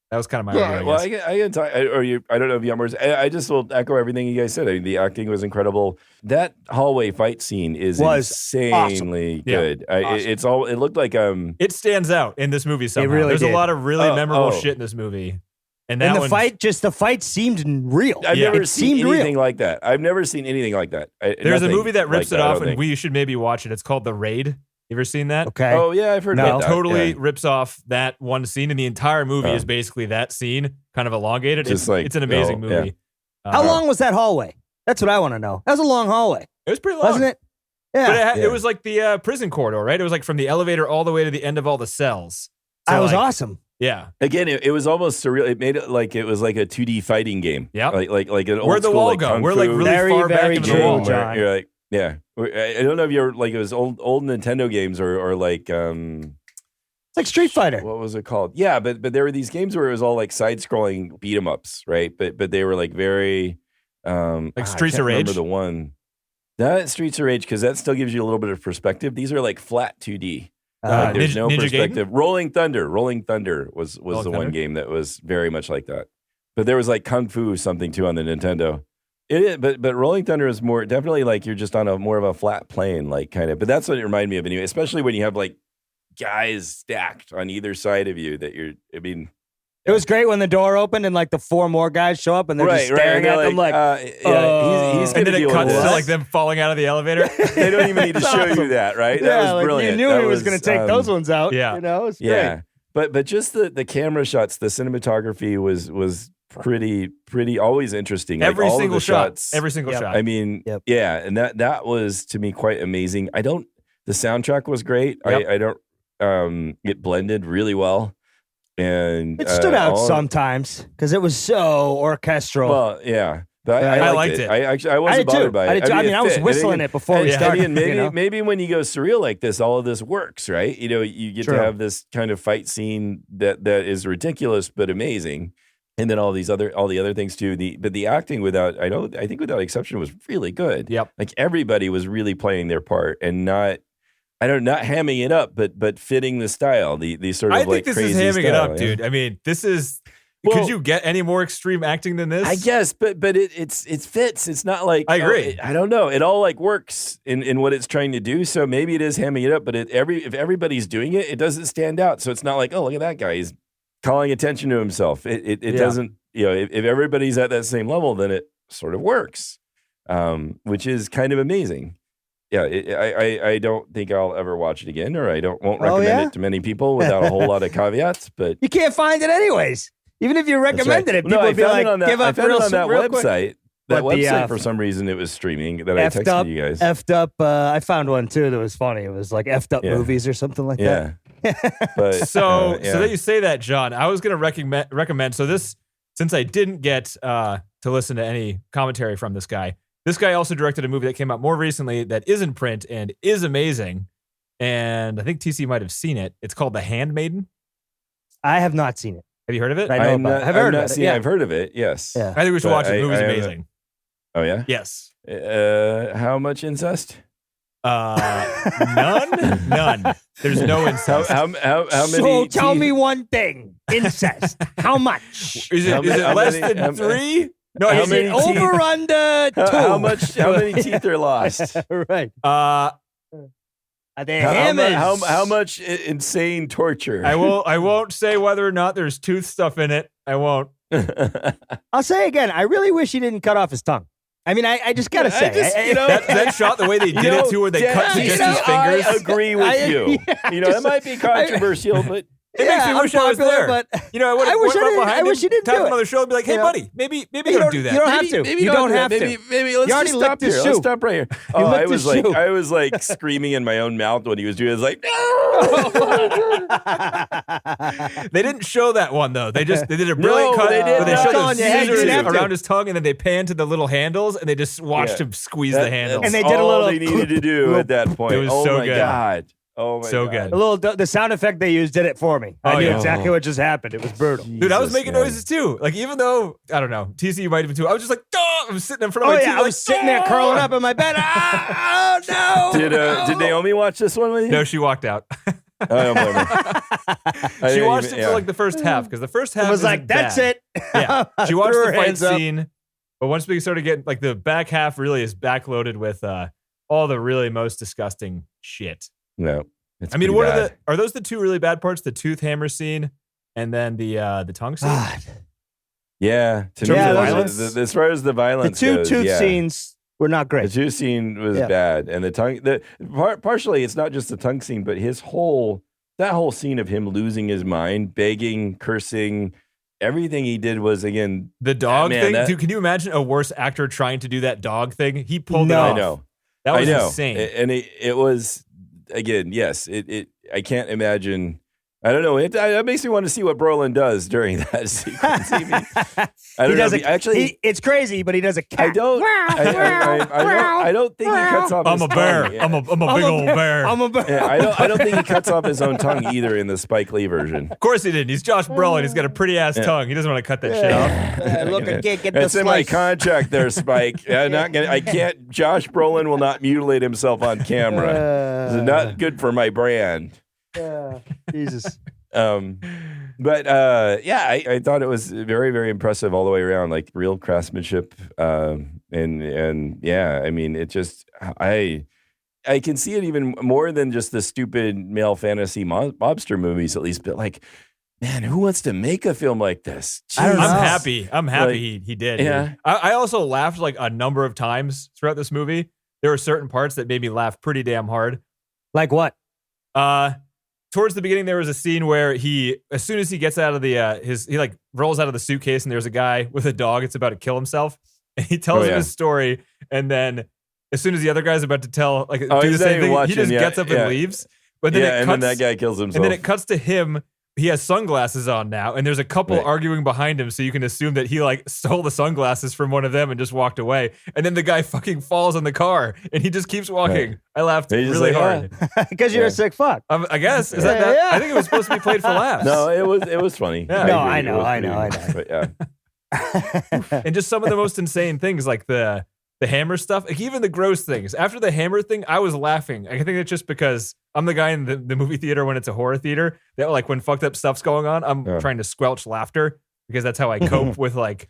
That was kind of my review, I Well, guess. I can talk, I don't know if you have more. I just will echo everything you guys said. I mean, the acting was incredible. That hallway fight scene is Was insanely Yeah. good. Awesome. It looked like It stands out in this movie somehow. really There's did. a lot of really memorable oh. shit in this movie. And that And the one, fight seemed real. I've Yeah. never It seen seemed anything real. like that. I've never seen anything like that. there's a movie that rips like it I off, don't and think. we should maybe watch it. It's called The Raid. You ever seen that? Okay. Oh yeah, I've heard No. about It that. totally Yeah. rips off that one scene, and the entire movie Oh. is basically that scene, kind of elongated. Just like, it's an amazing oh, yeah. movie. How long was that hallway? That's what I want to know. That was a long hallway, It was pretty long, wasn't it? But Yeah. it was like the prison corridor, right? It was like from the elevator all the way to the end of all the cells. So, That was like, awesome. Yeah. Again, it was almost surreal. It made it like it was like a 2D fighting game. Yep. Like an old Where'd the school, wall like, go? kung We're like fu really Very, far back very into true, the wall. game John. where you're like, yeah. I don't know if you're like it was old Nintendo games or like It's like Street Fighter. what was it called? Yeah, but there were these games where it was all like side scrolling beat 'em ups, right? But they were like very Like I Streets can't of Rage? remember the one. That Streets of Rage, because that still gives you a little bit of perspective. These are like flat 2D. Like, there's no Ninja Gaiden? perspective. Rolling Thunder was Rolling the Thunder? one game that was very much like that. But there was like Kung Fu something too on the Nintendo. It is, but Rolling Thunder is more definitely like you're just on a more of a flat plane, like kind of. But that's what it reminded me of anyway. Especially when you have like guys stacked on either side of you. That you're. I mean, It was great when the door opened and like the 4 more guys show up and they're just staring and at they're them like, yeah, he's And gonna then it deal with cuts to this. like them falling out of the elevator. They don't even need to That's show you awesome. that, right? yeah, That was like brilliant. you knew That he was going to take those ones out. yeah. You know, it's Yeah, great. but just the camera shots, the cinematography was pretty always interesting. Like, Every all of single the shot. shots, Every single Yep. shot. I mean, Yep. yeah, and that was to me quite amazing. The soundtrack was great. Yep. I don't it blended really well, and It stood out all- sometimes because it was so orchestral. Well, yeah, but Right. I I liked liked it. it. I actually I I wasn't did too. bothered by it. I did too. I mean, I was fit. And whistling again- it before we Yeah. started. and maybe you know? maybe when you go surreal like this, all of this works, right? You know, you get True. to have this kind of fight scene that is ridiculous but amazing, and then all the other things too. But the acting I think without exception was really good. Yep. Like everybody was really playing their part and not hamming it up, but fitting the style. The sort of I like think this is crazy hamming it style, up, yeah. dude. I mean, this is. Well- could you get any more extreme acting than this? I guess, but it fits. It's not like I agree. I don't know. It all like works in what it's trying to do. So maybe it is hamming it up, but if everybody's doing it, it doesn't stand out. So it's not like, oh, look at that guy. He's calling attention to himself. It Yeah. doesn't. You know, if everybody's at that same level, then it sort of works, which is kind of amazing. Yeah, I don't think I'll ever watch it again, or won't recommend yeah? it to many people without a whole lot of caveats. But You can't find it anyways. Even if you that's right. recommended it, No, people I would be found like, it on that, give I up found real, it on that real quick. website. That But the, website, for some reason, it was streaming that I Effed texted up, you guys. effed up. I found one too that was funny. It was like effed up Yeah. movies or something like Yeah. that. But So yeah. so that you say that, John, I was going to recommend. So this, since I didn't get to listen to any commentary from this guy, This guy also directed a movie that came out more recently that is in print and is amazing. And I think TC might have seen it. It's called The Handmaiden. I have not seen it. Have you heard of it? I know about it. I've heard of it. Yeah. I've heard of it. Yes. Yeah. I think we should But watch it. The movie's I haven't- amazing. Oh yeah. Yes. How much incest? None. There's no incest. How many? So tell teeth- me one thing. Incest. How much? Is it, How is it many- less how many- than 3? No, how is many it teeth- Over under 2. How much? How many teeth are lost? Right. They're How hammers. much insane torture? I won't say whether or not there's tooth stuff in it. I won't. I'll say again, I really wish he didn't cut off his tongue. I mean, I just gotta say, That shot, the way they did it too, where they cut to just his fingers. I agree with you. That might be controversial, but It makes me wish I was unpopular, there. but I would I have wish went I up didn't- behind I wish him, you didn't tap do him on it. the shoulder, and be like, "Hey, You know? buddy, maybe don't do that." You don't have to. Maybe You don't have maybe, to. Maybe let's You already just stop licked his here. shoe. Let's stop right here. Oh, licked I was his like, shoe. I was like screaming in my own mouth when he was doing it. I was like, no. They didn't show that one though. They did a No, brilliant cut they did where they not. showed I'm telling the you, hey, you scissors didn't have to. around his tongue, and then they panned to the little handles, and they just watched Yeah. him squeeze the handles. And they That's did a all little they needed to do at that point. It was oh so my good. god. Oh my So god. good. the sound effect they used did it for me. I Oh, knew yeah. exactly what just happened. It was brutal. Dude, I was Jesus, making man. noises too. Like, even though, I don't know, TC might have been too, I was just like, "Duh!" I was sitting in front Oh of my yeah, TV I was sitting there curling up in my bed. Oh no! Did Naomi watch this one with you? No, she walked out. I don't blame her. She watched it for like the first half, because the first half I was isn't like, "That's bad. it." Yeah. She watched Threw the her fight hands up. scene, but once we started getting, like, the back half really is backloaded with all the really most disgusting shit. No. It's I mean, pretty bad. are those the two really bad parts? The tooth hammer scene and then the tongue scene? God. Yeah, to terms me, of the- violence? as far as the The violence two goes, tooth yeah. scenes were not The great. tooth scene was Yeah. bad, and the tongue. Partially, it's not just the tongue scene, but that whole scene of him losing his mind, begging, cursing, everything he did was again. The dog Man, thing? that- Dude, can you imagine a worse actor trying to do that dog thing? He pulled it No. off. I know. That was I know. insane. And it was again. Yes, it. I can't imagine. I don't know. It makes me want to see what Brolin does during that sequence. I don't know. Actually, it's crazy, but he does a cat. I don't. I don't think he cuts off. I'm his a bear. tongue. Yeah. I'm a big old bear. I'm a bear. Yeah, I don't think he cuts off his own tongue either in the Spike Lee version. Of course he didn't. He's Josh Brolin. He's got a pretty ass tongue. He doesn't want to cut that shit off. Look, I can't get the That's in my slice. contract there, Spike. I can't. Josh Brolin will not mutilate himself on camera. This is not good for my brand. Jesus. But yeah, I thought it was very, very impressive all the way around, like real craftsmanship. And yeah, I mean, it just I can see it even more than just the stupid male fantasy mobster movies, at least. But like, man, who wants to make a film like this? I don't know. I'm happy. I'm happy Like, he did. yeah. Dude. I also laughed like a number of times throughout this movie. There were certain parts that made me laugh pretty damn hard. Like what? Towards the beginning, there was a scene where as soon as he gets out of the he like rolls out of the suitcase, and there's a guy with a dog. It's about to kill himself, and he tells him his story. And then as soon as the otthe guy's about to tell, like, do the he's not same even thing, he watching, just yeah, gets up yeah. and leaves. But then And then that guy kills himself. And then it cuts to him. He has sunglasses on now, and there's a couple Right. arguing behind him, so you can assume that he like stole the sunglasses from one of them and just walked away. And then the guy fucking falls on the car, and he just keeps walking. Right. I laughed He's just really like, hard. Because you're a sick fuck. I guess is that? Yeah, yeah. I think it was supposed to be played for laughs. No, it was funny. Yeah. No, agree. I It know, was I know, pretty- I know. But yeah. And just some of the most insane things, like the hammer stuff, like even the gross things. After the hammer thing, I was laughing. I think it's just because I'm the guy in the movie theater when it's a horror theater that, like, when fucked up stuff's going on, I'm Yeah. trying to squelch laughter because that's how I cope with like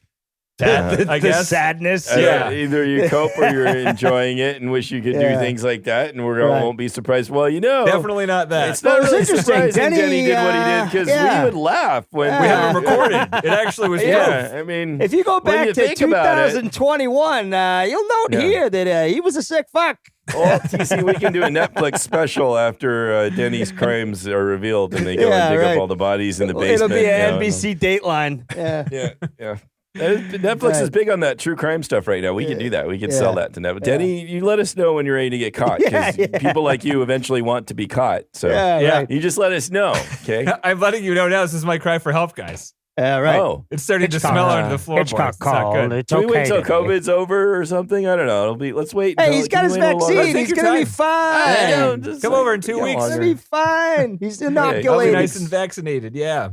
Yeah. that. I the guess. sadness. Yeah. Either you cope or you're enjoying it and wish you could Yeah. do things like that, and we Right. won't be surprised. Well, you know, Definitely not that. it's not It was really interesting. surprising Denny, Denny did what he did because yeah. we would laugh when We have it recorded. It actually was Yeah, proof. I mean, If you go when back you to think about it- 2021, you'll note Yeah. here that he was a sick fuck. well, TC, we can do a Netflix special after Denny's crimes are revealed and they go Yeah, and dig right. up all the bodies in the It'll basement. be an you know, NBC Dateline. Yeah. Yeah. Netflix is big on that true crime stuff right now. We can do that. We can sell that to Netflix. Denny, you let us know when you're ready to get caught because Yeah, yeah. people like you eventually want to be caught. So Yeah, Yeah. right. you just let us know, okay? I'm letting you know now. This is my cry for help, guys. Right. Oh. It's starting to Hitchcock. smell under the floorboards. Hitchcock It's not called. good. It's Do we wait okay till today. COVID's over or something? I don't know. Let's wait. Hey, until- he's got can his we wait a little longer? vaccine. Take He's your gonna be time. fine. I know, just Come like, over in 2 yeah, weeks. He's longer. gonna be fine. He's I'll be inoculated. nice and vaccinated. Yeah.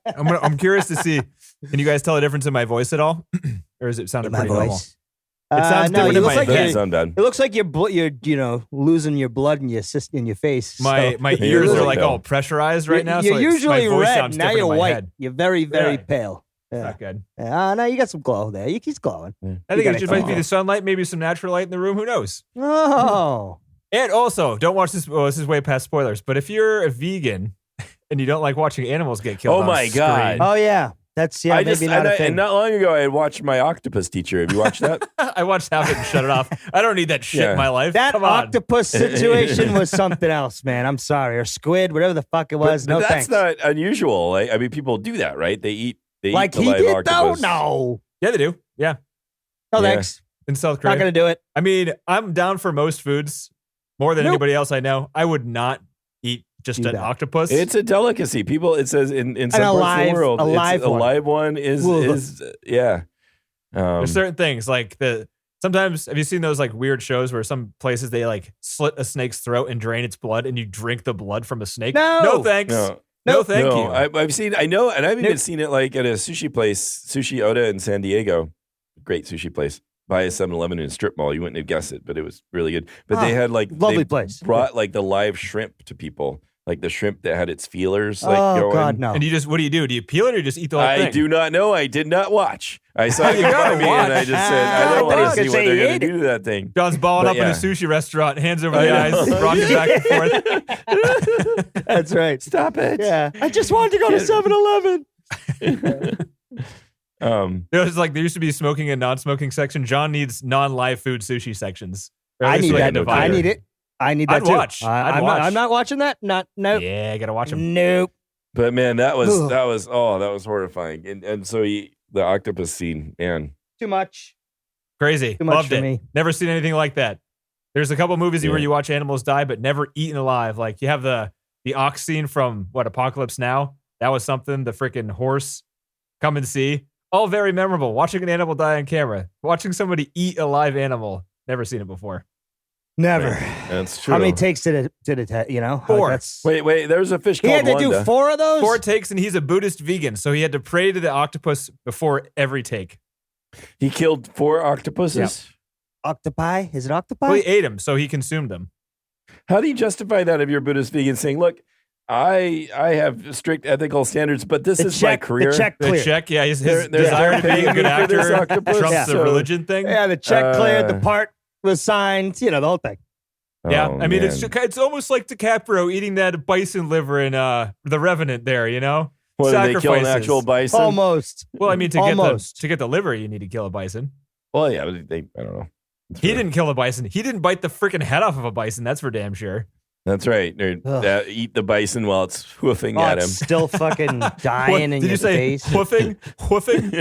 I'm curious to see. Can you guys tell a difference in my voice at all, or is it sounding My pretty normal? voice. It sounds no, different you in look my like head. Doesn't you're, sound bad. it looks like you're losing your blood in your face. My So- my Yeah, ears really are like pale. all pressurized right now. You're so usually my voice red. sounds Now different you're in my white. head. You're very, very Yeah. pale. Yeah. Not good. Now you got some glow there. He's glowing. I think You it just gotta might be go. the sunlight, maybe some natural light in the room. Who knows? Oh. And also, don't watch this. Well, this is way past spoilers. But if you're a vegan and you don't like watching animals get killed, Oh on my screen- God. Oh yeah. That's I maybe just not a thing. and not long ago I watched My Octopus Teacher. Have you watched that? I watched half it and shut it off. I don't need that shit Yeah. in my life. That Come on. octopus situation was something else, man. I'm sorry. Or squid, whatever the fuck it was. But no that's thanks. not unusual. I mean, people do that, right? They eat like the he live did octopus. though. No. Yeah, they do. Yeah, No Yeah. thanks. in South Korea. Not gonna do it. I mean, I'm down for most foods more than Nope. anybody else I know. I would not eat just Do an that. octopus. It's a delicacy. People, it says in some parts of alive- the world, a live a one. live one is yeah. There's certain things like sometimes have you seen those like weird shows where some places they like slit a snake's throat and drain its blood and you drink the blood from a snake? No. Thanks. No. No, thank no, you. I've seen. I know, and I've even Nope. seen it like at a sushi place, Sushi Oda in San Diego. Great sushi place by a 7-Eleven in a strip mall. You wouldn't have guessed it, but it was really good. But they had like lovely they place. Brought like the live shrimp to people, like the shrimp that had its feelers. Like Oh going. God, no. And you just what do you do? Do you peel it or you just eat the whole I thing? do not know. I did not watch. I saw it You come gotta by me, and I watch. just said, I God, don't want dog, to see 'cause what they they're going ate to do to that thing. John's balling But up in a yeah. sushi restaurant, hands over I the know. eyes, rocking back and forth. That's right. Stop it. Yeah. I just wanted to go to 7-Eleven. It was like there used to be a smoking and non-smoking section. John needs non-live food sushi sections. Or at I least need like a that. divider. I need it. I need that I'd too. watch. I'd watch. I'm not watching that. Nope. Yeah, I gotta watch him. Nope. But man, that was Ugh. that was horrifying. And so the octopus scene, man. Too much. Crazy. Too much Loved for it. me. Never seen anything like that. There's a couple movies where Yeah. you watch animals die, but never eaten alive. Like you have the ox scene from Apocalypse Now. That was something. The freaking horse, Come and See. All very memorable. Watching an animal die on camera. Watching somebody eat a live animal. Never seen it before. Never. That's true. How many takes did it? You know, 4. That's, Wait, there's a fish he called had to Wanda. do 4 of those. 4 takes, and he's a Buddhist vegan, so he had to pray to the octopus before every take. He killed 4 octopuses. Octopi? Is it octopi? Well, he ate them, so he consumed them. How do you justify that if you're Buddhist vegan saying, look, I have strict ethical standards, but this is my career. The check The clear. check, yeah, his There's desire to be paying a good me for this actor octopus, trumps Yeah. the so- religion thing. Yeah, the check cleared. The Uh, part was signed. You know, the whole thing. Yeah, Oh, I mean, man. it's almost like DiCaprio eating that bison liver in The Revenant there, you know? What, did they kill an sacrifices. actual bison? Almost. Well, I mean, to Almost. get the liver, you need to kill a bison. Well, yeah, but I don't know. That's He fair. didn't kill a bison. He didn't bite the freaking head off of a bison. That's for damn sure. That's right. Ugh. Eat the bison while it's hoofing Oh, at him. it's still fucking What- dying in did your you say face. hoofing? Hoofing?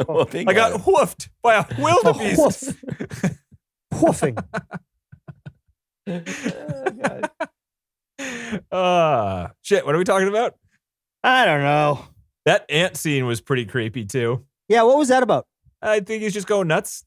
Hoofing I at got him. hoofed by a wildebeest. Hoof. Hoofing. Shit, what are we talking about? I don't know. That ant scene was pretty creepy too. Yeah, what was that about? I think he's just going nuts.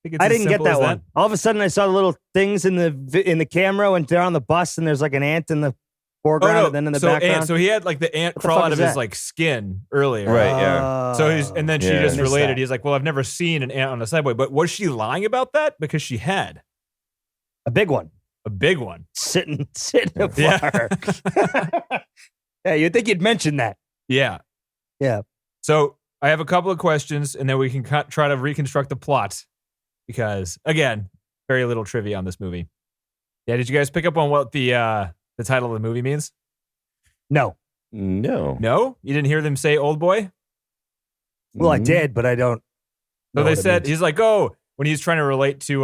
Think it's I as didn't get simple that as one. All of a sudden, I saw the little things in the camera when they're on the bus, and there's like an ant in the foreground, Oh, no. and then in the so background. Ant, so he had like the ant What the crawl fuck out is of his that? like skin earlier. Right, yeah. So he's and then she Yeah. just Missed related. that. He's like, "Well, I've never seen an ant on a subway." But was she lying about that? Because she had a big one a big one. sitting afar. Yeah. Yeah, you'd think you'd mention that. Yeah. Yeah. So I have a couple of questions, and then we can try to reconstruct the plot. Because again, very little trivia on this movie. Yeah. Did you guys pick up on what the title of the movie means? No. No. No, you didn't hear them say "Old Boy." Well, I did, but I don't. So know they what it said means. he's like, oh, when he's trying to relate to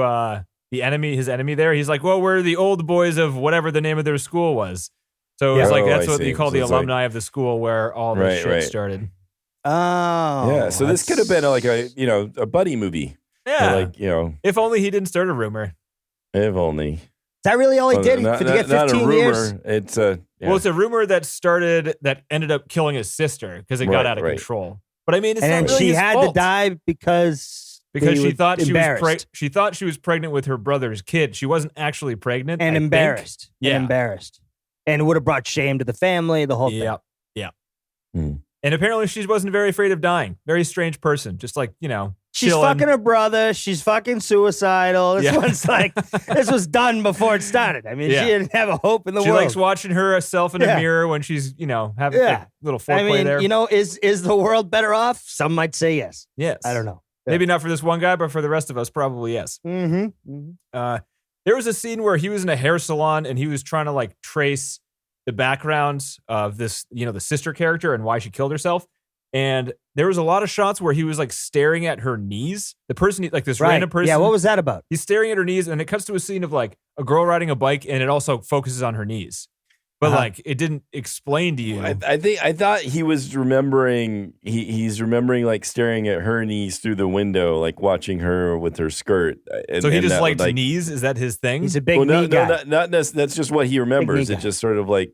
the enemy, his enemy there, he's like, well, we're the old boys of whatever the name of their school was. So it's Yeah. like Oh, that's I what see. you call So the it's like- alumni of the school where all this Right, shit right. started. Oh. Yeah. So this could have been like a buddy movie. Yeah. Like, If only he didn't start a rumor. if only. Is that really all he Well, did? Not, Did you get not a 15 rumor. years? It's Well, it's a rumor that ended up killing his sister because it got out of control. But I mean, it's and not then really she his had fault. to die because she thought embarrassed. she thought she was pregnant with her brother's kid. She wasn't actually pregnant. And I embarrassed. Think. Yeah. And embarrassed. And would have brought shame to the family, the whole thing. Yeah. Hmm. And apparently she wasn't very afraid of dying. Very strange person. Just like, She's chilling. fucking her brother. She's fucking suicidal. This one's like, this was done before it started. I mean, she didn't have a hope in the She world. likes watching herself in a mirror when she's, having a little foreplay there. Is the world better off? Some might say yes. Yes. I don't know. Maybe not for this one guy, but for the rest of us, probably yes. Mm-hmm. There was a scene where he was in a hair salon and he was trying to like trace the backgrounds of this, the sister character and why she killed herself. And there was a lot of shots where he was like staring at her knees. The person, like this random person. Yeah, what was that about? He's staring at her knees and it cuts to a scene of like a girl riding a bike and it also focuses on her knees. But like it didn't explain to you. I thought he was remembering. He's remembering like staring at her knees through the window, like watching her with her skirt. So he just liked knees. Is that his thing? He's a big knee guy. That's just what he remembers. Big knee It just sort of like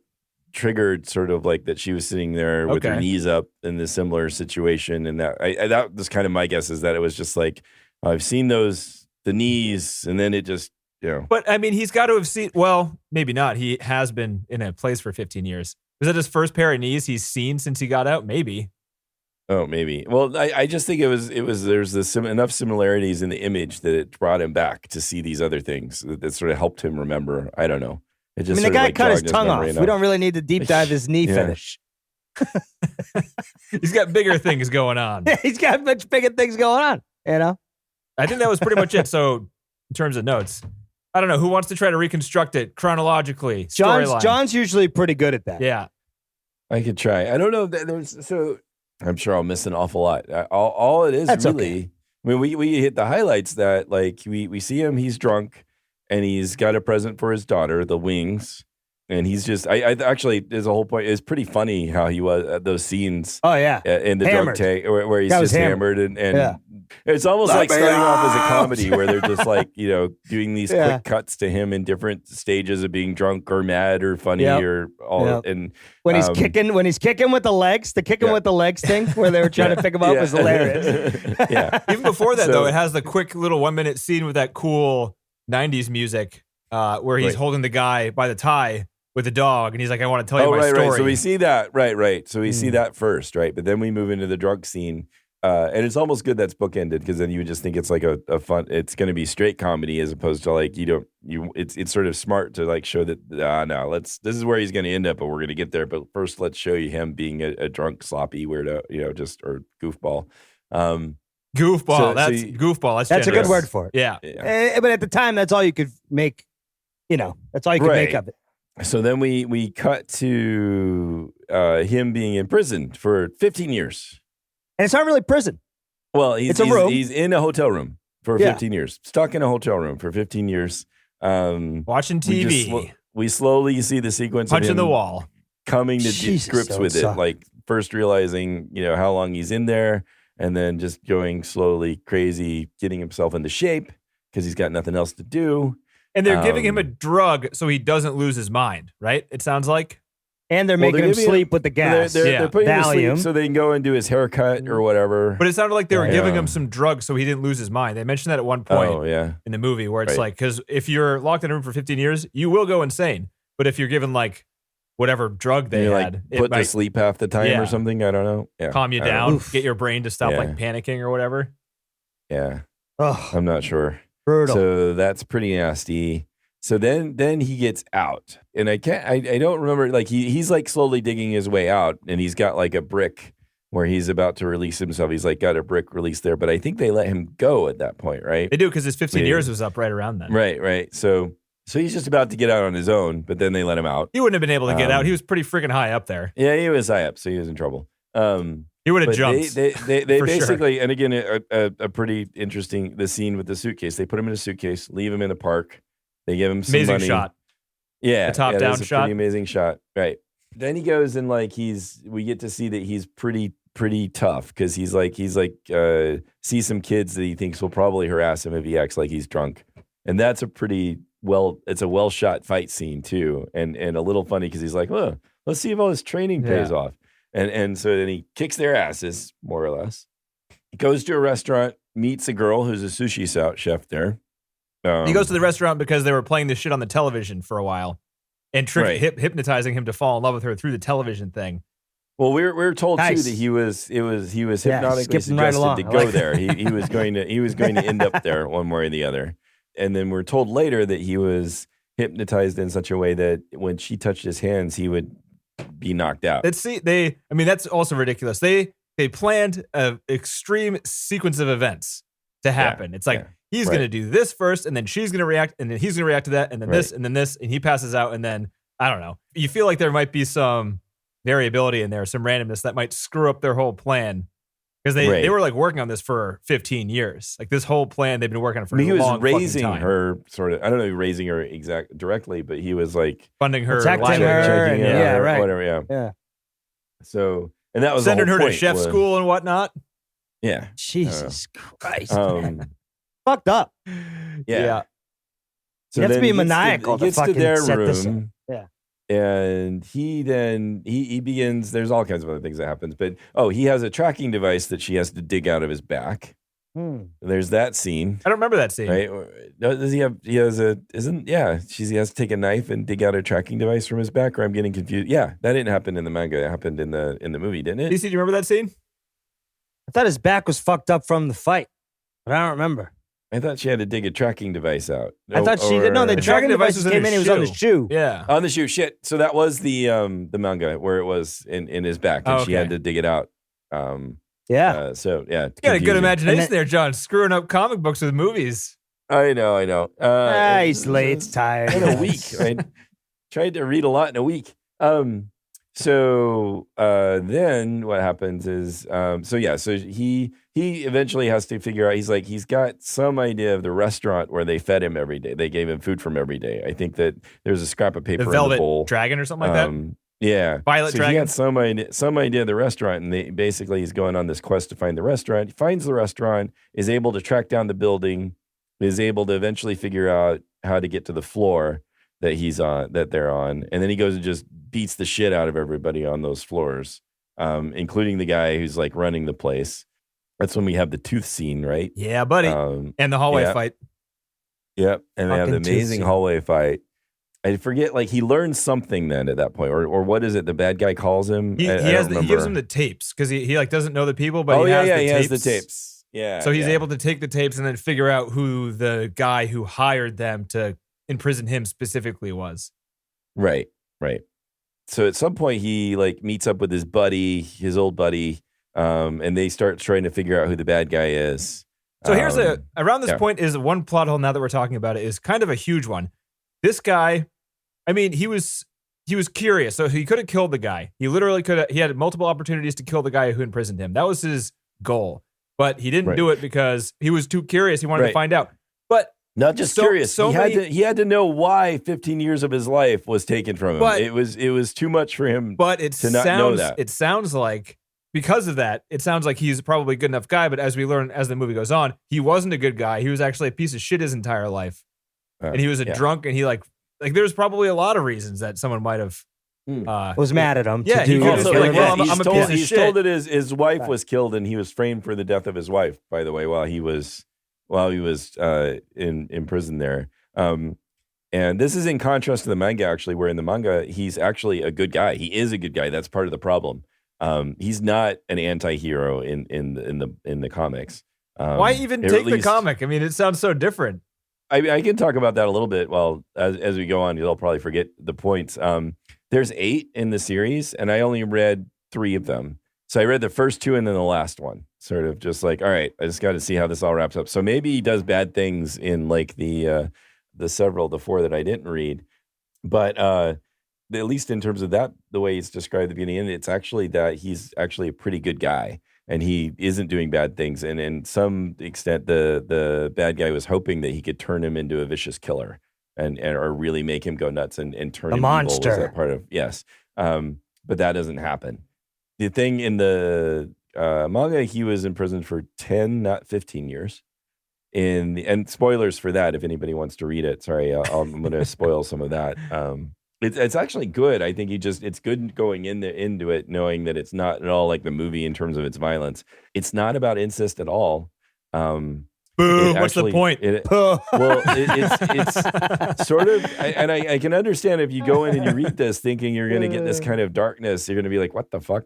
triggered, sort of like that she was sitting there with her knees up in this similar situation, and that was kind of my guess is that it was just like I've seen the knees, and then it just. Yeah. But I mean, he's got to have seen. Well, maybe not. He has been in a place for 15 years. Was that his first pair of knees he's seen since he got out? Maybe. Oh, maybe. Well, I just think it was. There's enough similarities in the image that it brought him back to see these other things that sort of helped him remember. I don't know. It just the guy cut his tongue off. We don't really need to deep dive his knee fetish. He's got bigger things going on. He's got much bigger things going on. I think that was pretty much it. So, in terms of notes. I don't know. Who wants to try to reconstruct it chronologically? John's usually pretty good at that. Yeah. I could try. I don't know. So I'm sure I'll miss an awful lot. All it is That's really, okay. I mean, we hit the highlights that like we see him, he's drunk and he's got a present for his daughter, the wings. And he's just, I actually, there's a whole point. It's pretty funny how he was at those scenes. Oh, yeah. In the Hammered. drunk tank where he's just hammered. And it's almost like starting off as a comedy where they're just like, doing these quick cuts to him in different stages of being drunk or mad or funny or all. And when he's kicking with the legs, with the legs thing where they were trying to pick him up was hilarious. Even before that, though, it has the quick little 1 minute scene with that cool 90s music where he's holding the guy by the tie with the dog, and he's like, I want to tell you my story. Right. So we see that, right. So we see that first, right? But then we move into the drunk scene, and it's almost good that's bookended, because then you would just think it's like a fun, it's going to be straight comedy as opposed to like, it's sort of smart to like show that, this is where he's going to end up, but we're going to get there. But first, let's show you him being a drunk, sloppy weirdo, or goofball. Goofball. Goofball. That's a good word for it. Yeah. But at the time, that's all you could make, that's all you could make of it. So then we cut to him being in prison for 15 years. And it's not really prison. Well, it's a room. He's in a hotel room for 15 years. Stuck in a hotel room for 15 years. Watching TV. We slowly see the sequence punching of him the wall. Coming to grips with it. Like first realizing, how long he's in there, and then just going slowly crazy, getting himself into shape because he's got nothing else to do. And they're giving him a drug so he doesn't lose his mind, right? It sounds like. And they're making him sleep with the gas. They're putting him to sleep so they can go and do his haircut or whatever. But it sounded like they were giving him some drugs so he didn't lose his mind. They mentioned that at one point in the movie where it's like, because if you're locked in a room for 15 years, you will go insane. But if you're given like whatever drug they had, like put to sleep half the time or something. I don't know. Yeah. Calm you down, get your brain to stop like panicking or whatever. Yeah. Oh, I'm not sure. Brutal. So that's pretty nasty. So then he gets out, and I don't remember, like he's like slowly digging his way out, and he's got like a brick where he's about to release himself. He's like got a brick release there, but I think they let him go at that point, right? They do, because his 15 years was up right around then. Right. So he's just about to get out on his own, but then they let him out. He wouldn't have been able to get out. He was pretty freaking high up there. Yeah, he was high up, so he was in trouble. He would have jumped. They basically, and again, a pretty interesting, the scene with the suitcase. They put him in a suitcase, leave him in the park. They give him some amazing money. Shot. Yeah, the top down shot. Pretty amazing shot. Right. Then he goes and like we get to see that he's pretty tough, because he's like sees some kids that he thinks will probably harass him if he acts like he's drunk, and that's a pretty well shot fight scene too, and a little funny because he's like, "Oh, let's see if all this training pays off," and so then he kicks their asses more or less. He goes to a restaurant, meets a girl who's a sushi chef there. He goes to the restaurant because they were playing this shit on the television for a while, and hypnotizing him to fall in love with her through the television thing. Well, we're told too that he was hypnotically suggested to go there. He was going to end up there one way or the other. And then we're told later that he was hypnotized in such a way that when she touched his hands, he would be knocked out. That's also ridiculous. They planned an extreme sequence of events to happen. It's like he's going to do this first, and then she's going to react, and then he's going to react to that, and then this, and then this, and he passes out, and then I don't know. You feel like there might be some variability in there, some randomness that might screw up their whole plan. Because they were like working on this for 15 years. Like this whole plan they've been working on for a long fucking time. He was raising her sort of, I don't know, raising her directly, but he was like funding her, protecting her, whatever. Yeah. So, and that was sending her to chef school and whatnot. Yeah. Jesus Christ. Fucked up. Yeah. So you have to be maniacal to fucking set this up. Yeah. And he begins, there's all kinds of other things that happens, but he has a tracking device that she has to dig out of his back. There's that scene. I don't remember that scene. Right? Does he have, he has to take a knife and dig out a tracking device from his back, or I'm getting confused. Yeah, that didn't happen in the manga. It happened in the movie, didn't it? DC, do you remember that scene? I thought his back was fucked up from the fight, but I don't remember. I thought she had to dig a tracking device out. I thought she did. No, the tracking device came in. It was on the shoe. Yeah, on the shoe. Shit. So that was the manga where it was in his back, and she had to dig it out. Yeah. So yeah, you got a good imagination there, John. Screwing up comic books with movies. I know. He's late. It's tired. In a week. I tried to read a lot in a week. So then what happens is, so he eventually has to figure out, he's got some idea of the restaurant where they fed him every day. They gave him food from every day. I think that there's a scrap of paper the Velvet in the bowl. Dragon or something like that? Yeah. Violet Dragon? He had some idea of the restaurant, and he's going on this quest to find the restaurant. He finds the restaurant, is able to track down the building, is able to eventually figure out how to get to the floor that they're on, and then he goes and just beats the shit out of everybody on those floors, including the guy who's like running the place. That's when we have the tooth scene, right? Yeah, buddy. And the hallway fight. Yep, and they have the amazing hallway fight. I forget, like he learns something then at that point, or what is it? The bad guy calls him. He gives him the tapes because he like doesn't know the people, but he has the tapes. Yeah, so he's able to take the tapes and then figure out who the guy who hired them to imprison him specifically was. Right. So at some point he like meets up with his old buddy, and they start trying to figure out who the bad guy is. So here's around this point is one plot hole now that we're talking about it is kind of a huge one. This guy, I mean, he was curious, so he could have killed the guy. He literally he had multiple opportunities to kill the guy who imprisoned him. That was his goal. But he didn't do it because he was too curious. He wanted to find out. But not just curious. He had to know why 15 years of his life was taken from him. But, it was too much for him to not know that. It sounds like, because of that, it sounds like he's probably a good enough guy, but as we learn as the movie goes on, he wasn't a good guy. He was actually a piece of shit his entire life. And he was a drunk, and he like there's probably a lot of reasons that someone might have was mad at him. Yeah, to do I'm a piece of shit. He's told that his wife was killed, and he was framed for the death of his wife, by the way, while he was in prison there. And this is in contrast to the manga, actually, where in the manga, he's actually a good guy. He is a good guy. That's part of the problem. He's not an anti-hero in the comics. Why even take the comic? I mean, it sounds so different. I can talk about that a little bit. Well, as we go on, you'll probably forget the points. There's 8 in the series, and I only read 3 of them. So I read the first 2 and then the last one. Sort of just like, all right, I just got to see how this all wraps up. So maybe he does bad things in like the 4 that I didn't read, but at least in terms of that, the way it's described at the beginning, it's actually that he's actually a pretty good guy. And he isn't doing bad things. And in some extent, the bad guy was hoping that he could turn him into a vicious killer and or really make him go nuts and turn him monster. Evil. Was that part of yes, but that doesn't happen. The thing in the manga, he was in prison for 10, not 15 years. and spoilers for that if anybody wants to read it. Sorry, I'm going to spoil some of that. It's actually good. I think it's good going into it knowing that it's not at all like the movie in terms of its violence. It's not about incest at all. Boo! What's the point? It's sort of, and I can understand if you go in and you read this thinking you're going to get this kind of darkness, you're going to be like, what the fuck?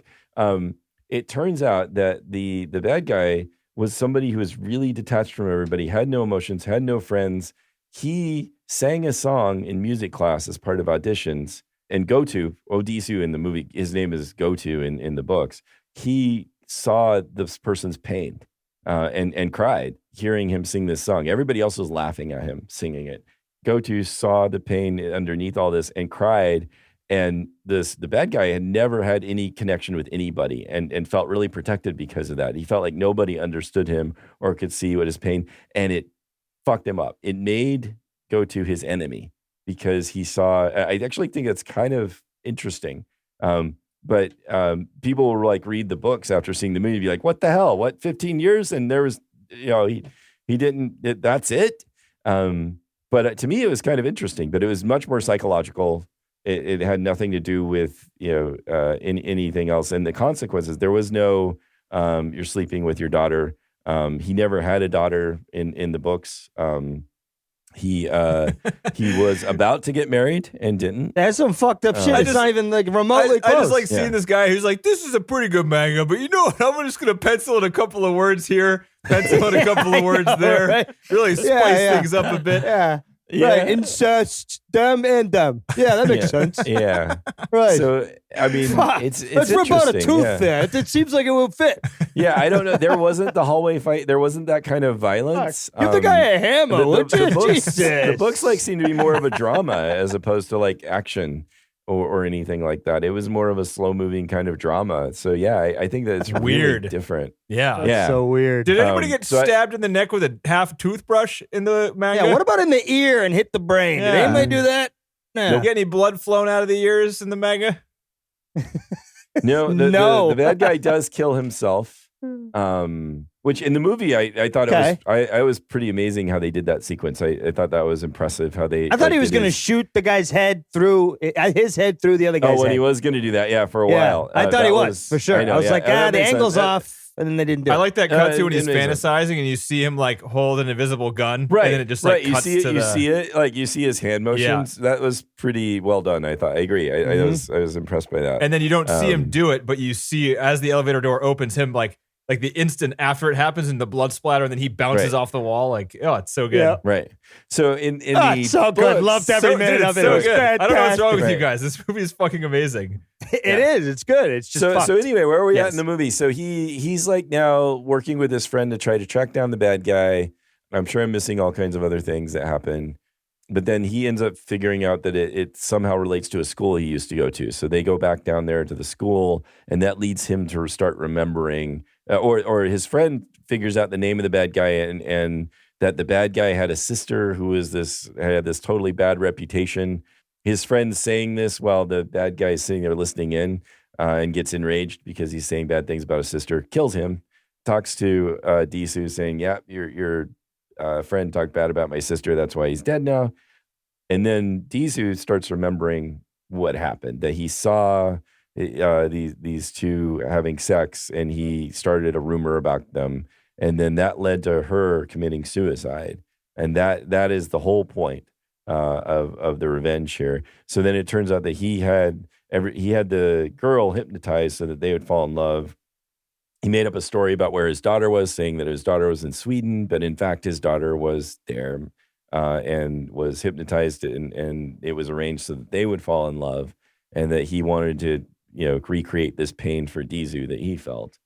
It turns out that the bad guy was somebody who was really detached from everybody, had no emotions, had no friends. He sang a song in music class as part of auditions, and Odisu in the movie, his name is Gotu in the books. He saw this person's pain and cried hearing him sing this song. Everybody else was laughing at him singing it. Gotu saw the pain underneath all this and cried. And the bad guy had never had any connection with anybody and felt really protected because of that. He felt like nobody understood him or could see what his pain, and it fucked him up. It made Gotu his enemy because he saw, I actually think it's kind of interesting. But people will like read the books after seeing the movie and be like, what the hell? What, 15 years? And there was, he didn't, that's it. But to me, it was kind of interesting, but it was much more psychological. It had nothing to do with, anything else. And the consequences, there was no, you're sleeping with your daughter. He never had a daughter in the books. He was about to get married and didn't. That's some fucked up shit. It's not even like remotely close. I just like seeing this guy who's like, this is a pretty good manga, but you know what? I'm just going to pencil in a couple of words here, pencil in a couple of words there, right? Really spice things up a bit. Yeah. Right, incest, them and them. Yeah, that makes sense. Yeah, right. So I mean, it's let's rip out a tooth yeah. there. It seems like it will fit. Yeah, I don't know. There wasn't the hallway fight. There wasn't that kind of violence. Give the guy a hammer, would you? The books like seem to be more of a drama as opposed to like action or anything like that. It was more of a slow moving kind of drama. So yeah, I think that it's weird, really different. Yeah, that's so weird. Did anybody get stabbed in the neck with a half toothbrush in the manga? Yeah. What about in the ear and hit the brain? Did anybody do that? No. Get any blood flown out of the ears in the manga? No. The bad guy does kill himself. Which in the movie, I thought it was pretty amazing how they did that sequence. I thought that was impressive how they. I thought he was going to shoot the guy's head through the other guy's head. Oh, when he was going to do that, for a while. I thought he was for sure. I was like, the angle's off. And then they didn't do it. I like that cut too when he's fantasizing and you see him like hold an invisible gun. Right. And then it just like cuts you see it, like you see his hand motions. Yeah. That was pretty well done, I thought. I agree. I was impressed by that. And then you don't see him do it, but you see as the elevator door opens him like the instant after it happens and the blood splatter and then he bounces off the wall. Like, oh, it's so good. Yeah. Right. So in the it's so good. Loved every minute of it. So it was good. fantastic. I don't know what's wrong with you guys. This movie is fucking amazing. It is. It's good. It's just so anyway, where are we at in the movie? So he's like now working with his friend to try to track down the bad guy. I'm sure I'm missing all kinds of other things that happen. But then he ends up figuring out that it somehow relates to a school he used to go to. So they go back down there to the school, and that leads him to start remembering, or his friend figures out the name of the bad guy and that the bad guy had a sister who had this totally bad reputation. His friend's saying this while the bad guy is sitting there listening in and gets enraged because he's saying bad things about his sister, kills him, talks to Disu saying, yeah, your friend talked bad about my sister. That's why he's dead now. And then Disu starts remembering what happened, that he saw these two having sex and he started a rumor about them. And then that led to her committing suicide. And that is the whole point of the revenge here. So then it turns out that he had the girl hypnotized so that they would fall in love. He made up a story about where his daughter was, saying that his daughter was in Sweden, but in fact his daughter was there and was hypnotized, and it was arranged so that they would fall in love, and that he wanted to, recreate this pain for Dizu that he felt.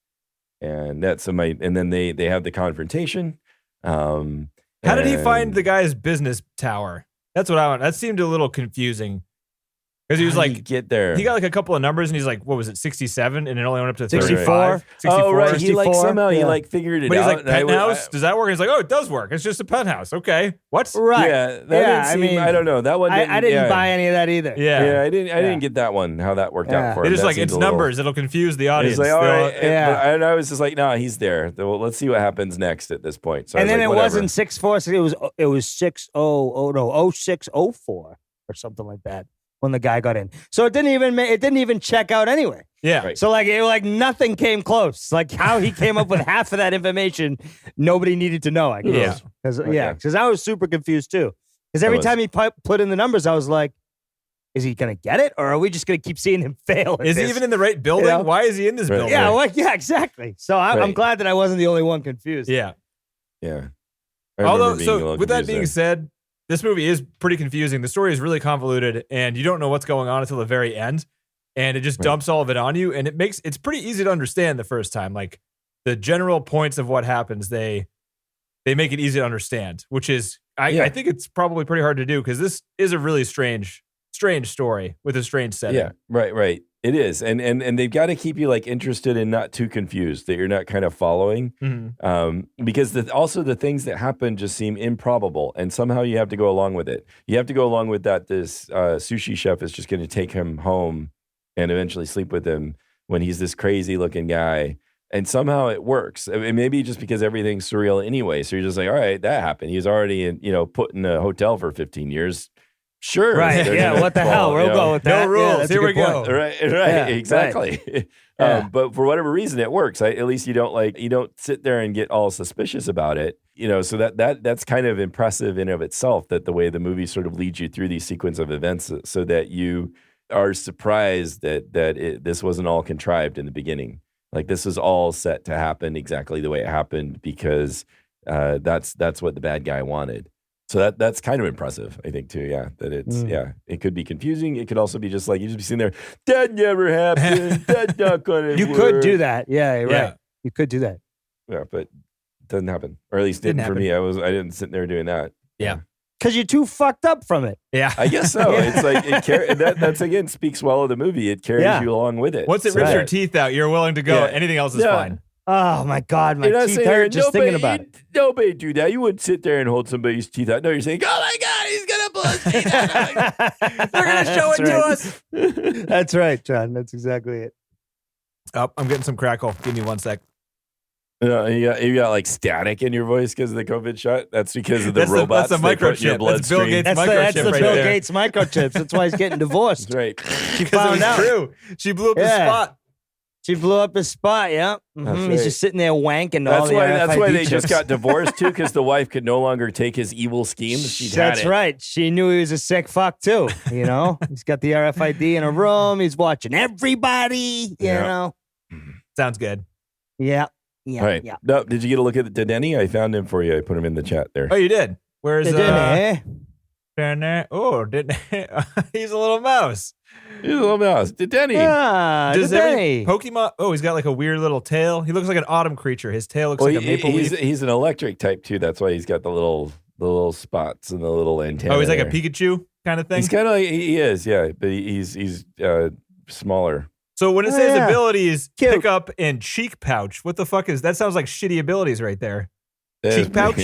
And and then they have the confrontation. How did he find the guy's business tower? That's what I want. That seemed a little confusing. Because he was How did like, he get there. he got like a couple of numbers and he's like, what was it, 67? And it only went up to 64? 35. 64. Oh, right. He like 64? somehow he Yeah. like figured it But he's out. like, and I would- penthouse? Does that work? He's like, oh, it does work. It's just a penthouse. Okay. What? Right. Yeah, that Yeah, didn't I seem, mean, I don't know. That one I didn't yeah. buy any of that either. Yeah. Yeah, I didn't get that one, how that worked Yeah. out for They him. just That like, seemed it's a little- numbers. It'll confuse the audience. He's like, all They'll- right. Yeah. And I was just like, no, he's there. Well, let's see what happens next at this point. So I And was then like, it whatever. wasn't 64, so it was 0604 or something like that when the guy got in. So it didn't even check out anyway. Yeah. Right. So like nothing came close. Like how he came up with half of that information, nobody needed to know. I guess. Yeah. Because I was super confused too. Because every time he put in the numbers, I was like, is he gonna get it, or are we just gonna keep seeing him fail? at Is he this? even in the right building? You know? Why is he in this Right. building? Yeah, well, yeah, exactly. So I'm Right. glad that I wasn't the only one confused. Yeah. Yeah. I remember Although, being a so little with that confused being there. said, this movie is pretty confusing. The story is really convoluted, and you don't know what's going on until the very end, and it just Right. dumps all of it on you. And it's pretty easy to understand the first time. Like the general points of what happens, they make it easy to understand. Which is, I think it's probably pretty hard to do because this is a really strange story with a strange setting. Yeah, right. It is, and they've got to keep you like interested and not too confused that you're not kind of following, because also the things that happen just seem improbable, and somehow you have to go along with it. You have to go along with that. This sushi chef is just going to take him home and eventually sleep with him when he's this crazy looking guy, and somehow it works. I mean, maybe just because everything's surreal anyway. So you're just like, all right, that happened. He's already put in a hotel for 15 years. Sure. Right. They're Yeah. gonna What the fall, hell? We'll you know? go with that. No rules. Yeah, that's a Here we good go. point. Right, Yeah, exactly. Yeah. But for whatever reason, it works. At least you don't sit there and get all suspicious about it. So that's kind of impressive in of itself. That the way the movie sort of leads you through these sequence of events, so that you are surprised that this wasn't all contrived in the beginning. Like this was all set to happen exactly the way it happened because that's what the bad guy wanted. So that's kind of impressive, I think, too. Yeah, that it's it could be confusing. It could also be just like you just be sitting there. That never happened. That's not gonna. You work. could do that. Yeah. Right. Yeah. You could do that. Yeah, but it doesn't happen, or at least didn't for happen. me. I didn't sit there doing that. Yeah. Because you're too fucked up from it. Yeah. I guess so. It's like that's again speaks well of the movie. It carries you along with it. Once it So rips your that- teeth out, you're willing to go. Yeah. Anything else is Yeah. fine. Oh my God, my You're not teeth sitting there, hurt just thinking about it. Nobody do that. You wouldn't sit there and hold somebody's teeth out. No, you're saying, "Oh my God, he's gonna pull his teeth out." They're gonna show it That's to right. us. That's right, John. That's exactly it. Oh, I'm getting some crackle. Give me 1 sec. You got like static in your voice because of the COVID shot. That's because of the That's the- robots. that's the they put in your microchip. That's Bill bloodstream. Gates' That's microchip the right Bill there. Gates microchips. That's why he's getting divorced. That's right. She Because it found was out. true. She blew up his Yeah. spot. She blew up his spot. Yeah. That's He's right. just sitting there wanking all That's the why. That's why RFID they just chips. got divorced too, because the wife could no longer take his evil schemes. She'd had That's it. right. She knew he was a sick fuck too. You know, he's got the RFID in a room. He's watching everybody. You Yeah. know. Sounds good. Yeah. Yeah. All right. Yeah. No, did you get a look at the Denny? I found him for you. I put him in the chat there. Oh, you did. Where's Didn't Oh, didn't he's a little mouse. He's a little mouse. The Denny. Ah, Does did every they? Pokemon? Oh, he's got like a weird little tail. He looks like an autumn creature. His tail looks like a maple leaf. he's an electric type too. That's why he's got the little spots and the little antenna. Oh, he's like a there. Pikachu kind of thing. He's kind of like he is, yeah, but he's smaller. So when it Oh, says yeah. abilities, Cute. pick up and cheek pouch, what the fuck is that? Sounds like shitty abilities right there. Cheek pouch?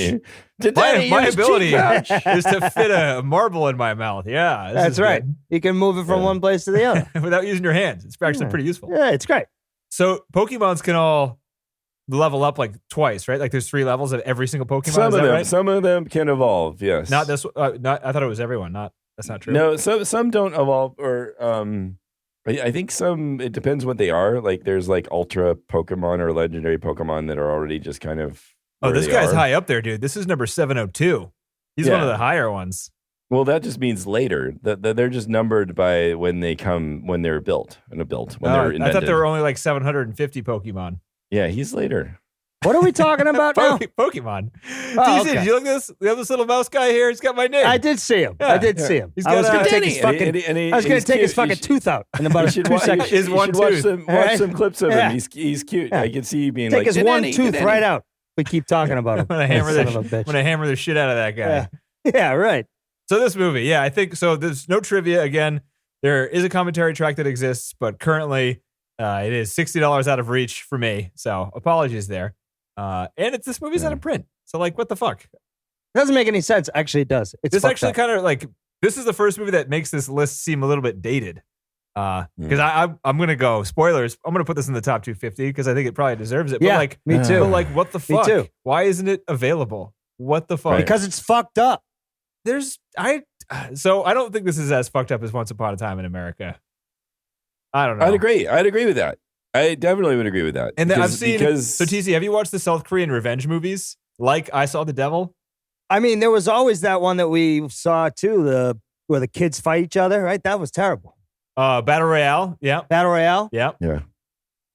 My ability is to fit a marble in my mouth. Yeah, this That's is right. good. You can move it from one place to the other. Without using your hands. It's actually pretty useful. Yeah, it's great. So Pokemons can all level up like twice, right? Like there's 3 levels of every single Pokemon. Some is of that them, right? some of them can evolve. Yes, Not this. Not. I thought it was everyone. That's not true. No, some don't evolve, or I think some. It depends what they are. Like there's like ultra Pokemon or legendary Pokemon that are already just kind of. Oh, where this they guy's are. high up there, dude. This is number 702. He's one of Yeah. the higher ones. Well, that just means later. That they're just numbered by when they're built when they're invented. I thought there were only like 750 Pokemon. Yeah, he's later. What are we talking about now? Pokemon. Oh, DC, okay. did you look at this? We have this little mouse guy here. He's got my name. I did see him. Yeah. I did see him. He's I was got going a- to take his And he- fucking. and he- I was going he's to take his cute. fucking tooth out in about You should 2 wa- seconds. His you one should watch tooth. some Right? clips of Yeah. him. He's cute. Yeah. I can see you being Take like his one "Denny, tooth Denny." right out. We keep talking about him. I'm gonna hammer Son of a bitch. I'm gonna hammer the shit out of that guy. Yeah. Yeah, right. So this movie, yeah, I think so. There's no trivia again. There is a commentary track that exists, but currently it is $60 out of reach for me. So apologies there. And this movie's out of print. So like, what the fuck? It doesn't make any sense. Actually, it does. It's This fucked actually up. kind of like, this is the first movie that makes this list seem a little bit dated. Because I'm going to go, spoilers, I'm going to put this in the top 250 because I think it probably deserves it. Yeah, but like, me too. But like, what the Me fuck? too. Why isn't it available? What the fuck? Because it's fucked up. So I don't think this is as fucked up as Once Upon a Time in America. I don't know. I'd agree with that. I definitely would agree with that. And then I've seen, because so TC, have you watched the South Korean revenge movies? Like I Saw the Devil? I mean, there was always that one that we saw too, where the kids fight each other, right? That was terrible. Battle Royale. Yeah. Battle Royale. Yeah. yeah.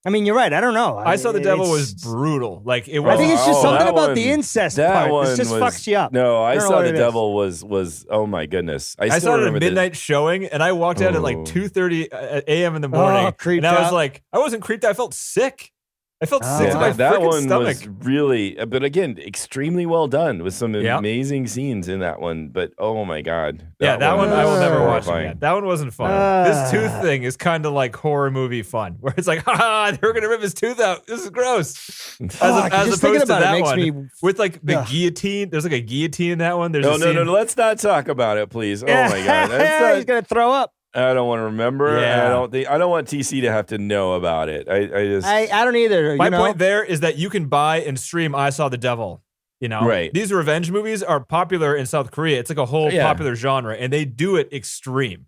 I mean, you're right. I don't know. I Saw the Devil it's- was brutal. Like it I was. think it's just Oh, something that about one- the incest That part. one It just was, fucks you up. No, I don't know Saw what the it is. Devil was oh my goodness. I still saw it at a remember the- midnight showing, and I walked out at like Oh. 2:30 a.m. in the morning. creeped and I was out. like, I wasn't creeped out. I felt sick. I felt Oh. sick to my that freaking one stomach. was really, but again, extremely well done with some Yeah. amazing scenes in that one. But oh my god, Yeah, that one I will was never watch horrifying. again. That one wasn't fun. Ah. This tooth thing is kind of like horror movie fun, where it's like, ha, they're gonna rip his tooth out. This is gross. Fuck, As just thinking opposed to about it that makes one, me- with like the Ugh. guillotine. There's like a guillotine in that one. There's No, a no, scene. no. Let's not talk about it, please. Oh my god, He's gonna throw up. I don't want to remember. Yeah. And I don't want TC to have to know about it. I just I don't either. My you know? point there is that you can buy and stream I Saw the Devil. You know, Right. These revenge movies are popular in South Korea. It's like a whole Yeah. popular genre, and they do it extreme.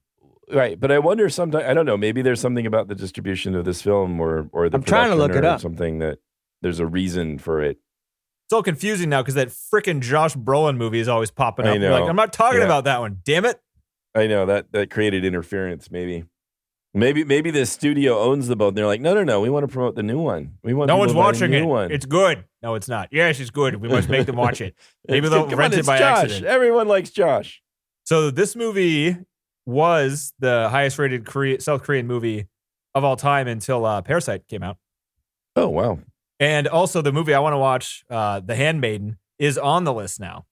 right, but I wonder sometimes. I don't know. Maybe there's something about the distribution of this film, or the I'm trying to production look it or up. Something that there's a reason for it. It's all confusing now because that freaking Josh Brolin movie is always popping I up. know. Like, I'm not talking Yeah. about that one. Damn it. I know that created interference. Maybe the studio owns the boat. And they're like, no. We want to promote the new one. We want No people one's to buy the watching new it. One. It's good. No, it's not. Yes, it's good. We must make them watch it. Maybe It's they'll good. Come rent on, it it's by Josh. accident. Everyone likes Josh. So this movie was the highest rated South Korean movie of all time until Parasite came out. Oh wow. And also the movie I want to watch, The Handmaiden, is on the list now.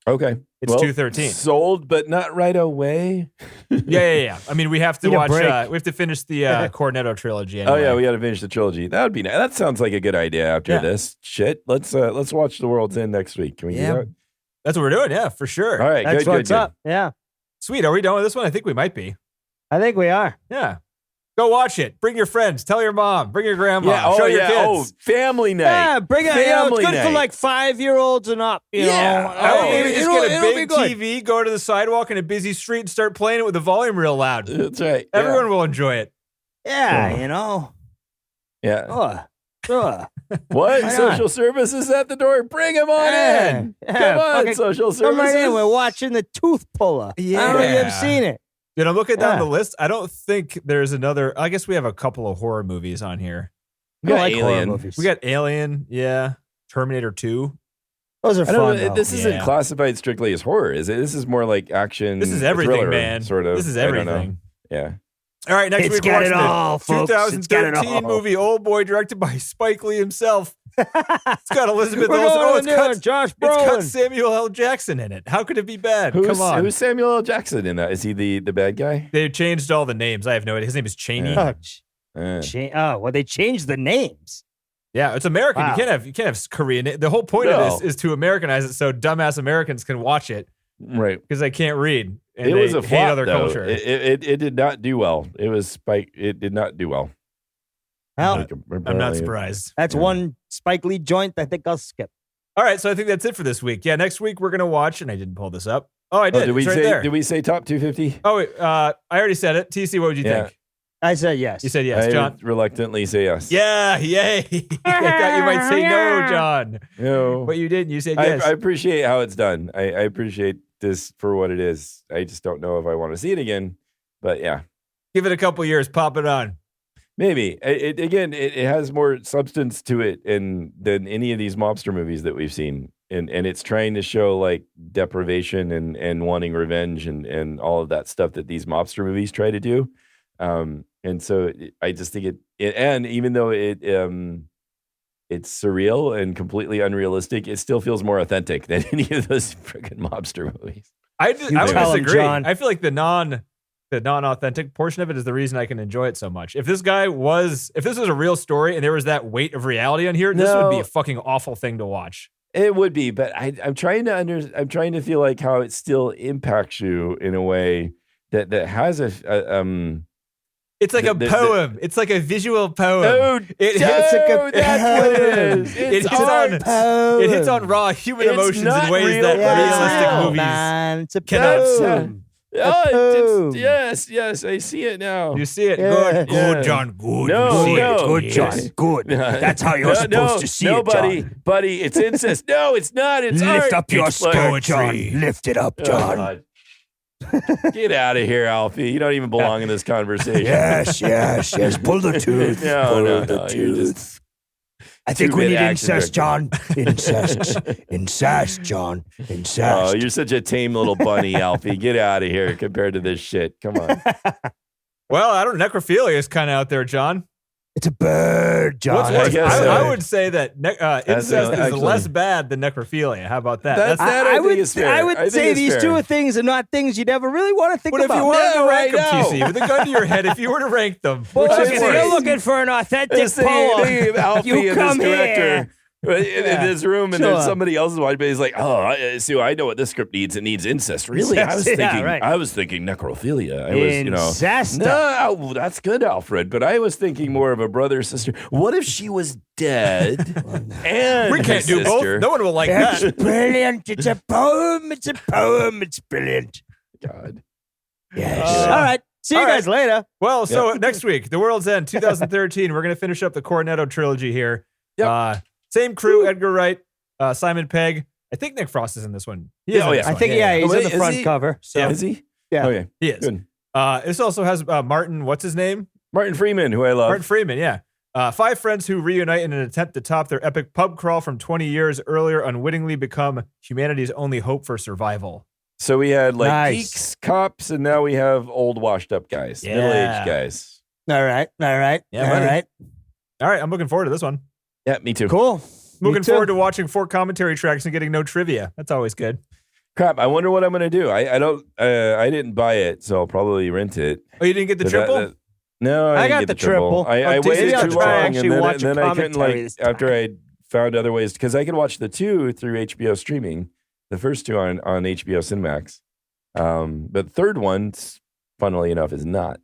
Okay. It's Well, 213. Sold, but not right away. Yeah. I mean, we have to Need a watch. break. We have to finish the Cornetto trilogy. Oh Anyway. yeah, we got to finish the trilogy. That would be nice. That sounds like a good idea. After Yeah. this shit, let's watch The World's End next week. Can we Yeah. do that? That's what we're doing. Yeah, for sure. All right, That's good, what's good. up. Yeah, Sweet. Are we done with this one? I think we might be. I think we are. Yeah. Go watch it. Bring your friends. Tell your mom. Bring your grandma. Yeah. Show Oh your yeah. kids. Oh, family night. Yeah, bring it. You know, it's Family good for night. like 5-year-olds and up. You Yeah. know, Oh, maybe just it'll- get a it'll be big good. TV, go to the sidewalk in a busy street, and start playing it with the volume real loud. That's right. Yeah. Everyone will enjoy it. Yeah, you know. Yeah. Sure. What? Why not? Social services at the door. Bring them on in. Yeah, Come on, fucking social Come services. right in. We're watching the Tooth Puller. I don't know if Yeah. you've seen it. Dude, I'm looking down Yeah. the list. I don't think there's another. I guess we have a couple of horror movies on here. We got I like horror Alien. movies. We got Alien, yeah. Terminator 2, Those are I don't fun. know. though. This isn't Yeah. classified strictly as horror, is it? This is more like action. This is everything, thriller, man. Sort of. This is I don't know. everything. Yeah. All right, next It's week we're got it watching all, the folks. It's got it 2013 all. movie Oldboy, directed by Spike Lee himself. It's got Elizabeth We're Olsen. going Oh, to it's do got, it. Josh it's got Brolin. Samuel L. Jackson in it. How could it be bad? Come on. Who's Samuel L. Jackson in that? Is he the bad guy? They changed all the names. I have no idea. His name is Cheney. Yeah. Oh, well, they changed the names. Yeah, it's American. Wow. You can't have Korean. The whole point No. of this is to Americanize it so dumbass Americans can watch it Right. because they can't read and It they was a hate flop, other though. culture. It did not do well. It was Spike. It did not do well. Well, Like, I'm not apparently- surprised. that's one Spike Lee joint I think I'll skip. All right, so I think that's it for this week. Yeah, next week we're gonna watch, and I didn't pull this up. Oh, I did. Oh, did we it's right say? there. Did we say top 250? Oh, wait, I already said it. TC, what would you Yeah. think? I said yes. You said yes, I John. would reluctantly say yes. Yeah, yay! I thought you might say no, John, No. but you didn't. You said yes. I appreciate how it's done. I appreciate this for what it is. I just don't know if I want to see it again. But yeah, Give it a couple years, pop it on. maybe. It has more substance to it than any of these mobster movies that we've seen. And it's trying to show like deprivation and wanting revenge and all of that stuff that these mobster movies try to do. And so I just think it and even though it's surreal and completely unrealistic, it still feels more authentic than any of those freaking mobster movies. I You would tell him, disagree. John. I feel like the the non-authentic portion of it is the reason I can enjoy it so much. If this was a real story and there was that weight of reality on here, this would be a fucking awful thing to watch. It would be, but I'm trying to feel like how it still impacts you in a way that has It's like a poem. It's like a visual poem. Oh, It's like that's what it is. It hits on raw human It's emotions not in ways real. that Yeah. realistic movies Man, it's a cannot poem. Yes, I see it now. You see it. Yeah. Good, Yeah. John. Good. No, you see no. it. Good, John. Good. That's how you're supposed to see it, John. buddy, it's incest. No, it's not. It's Lift art. up your It's skirt, poetry. John. Lift it up, John. God. Get out of here, Alfie. You don't even belong in this conversation. Yes. Pull the tooth. No, Pull no, the no, you're tooth. just I think we two-bit need action incest, John. Incest, John. Incest. Oh, you're such a tame little bunny, Alfie. Get out of here compared to this shit. Come on. Well, I don't know. Necrophilia is kind of out there, John. It's a bird, John. What's worse? I guess so. I would say that incest is actually- less bad than necrophilia. How about that? That I think is fair. I would think say it's these fair. two are things and not things you'd ever really want to think What if about. you wanted No, to rank I them, know. TC? With a gun to your head, if you were to rank them, Well, which look, is if worse? you're looking for an authentic This thing poem, of Alfie you and come this director here. in this room, and Sure. there's somebody else watching. But he's like, "Oh, I know what this script needs. It needs incest." Really? I was Yeah, thinking. right. I was thinking necrophilia. I was, Incest. No, that's good, Alfred. But I was thinking more of a brother sister. What if she was dead? And We can't do sister? both. No one will like It's that. brilliant. It's a poem. It's a poem. It's brilliant. God. Yes. Uh, All right. See you all right. guys later. Well, so next week, The World's End, 2013. We're going to finish up the Cornetto trilogy here. Yep. Same crew: Edgar Wright, Simon Pegg. I think Nick Frost is in this one. He is Yeah, in oh, this yeah. I one. think, yeah, he's Wait, in the is front he? cover. So. Yeah. Is he? Yeah. Okay. He is. Good. This also has Martin. What's his name? Martin Freeman, who I love. Martin Freeman. Yeah. 5 friends who reunite in an attempt to top their epic pub crawl from 20 years earlier unwittingly become humanity's only hope for survival. So we had like Nice. geeks, cops, and now we have old washed up guys, Yeah. middle-aged guys. All right. Yeah, All buddy. right. All right. I'm looking forward to this one. Yeah, me too. Cool. Looking Me too. forward to watching 4 commentary tracks and getting no trivia. That's always good. Crap, I wonder what I'm gonna do. I don't. I didn't buy it, so I'll probably rent it. Oh, you didn't get the But triple? No, I I didn't got get the the triple. triple. I TC, waited I'll too try long, actually and watch then a I couldn't commentary this after time. I found other ways because I could watch the 2 through HBO streaming, the first 2 on HBO Cinemax, but the third one, funnily enough, is not.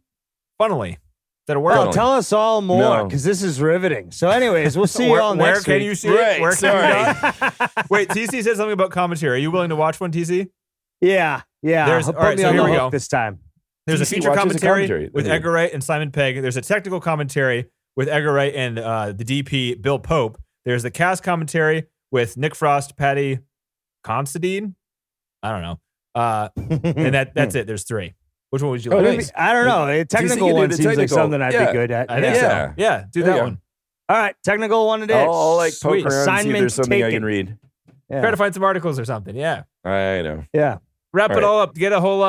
Funnily. Is that a word? Well, tell us all more No. because this is riveting. So, anyways, we'll see you all Where next can week. you see Right, it? Where can sorry. you not? Wait, TC said something about commentary. Are you willing to watch one, TC? Yeah. There's- Put all right, me so on here the we hook go. this time. There's a TC feature watches a commentary, commentary. with There you Edgar Wright and Simon Pegg. There's a technical commentary with Edgar Wright and the DP, Bill Pope. There's the cast commentary with Nick Frost, Patty Considine. I don't know. And that's it. There's 3. Which one would you Oh, like? nice. I don't know. A you technical can do one the seems like technical. something I'd Yeah. be good at. I think Yeah. so. Yeah, do There that you one. All right. Technical one it is. I'll like Sweet. poke around and see if Assignment there's something I taken. can read. Yeah. Try to find some articles or something. Yeah. I know. Yeah. Wrap All it right. all up. Get a whole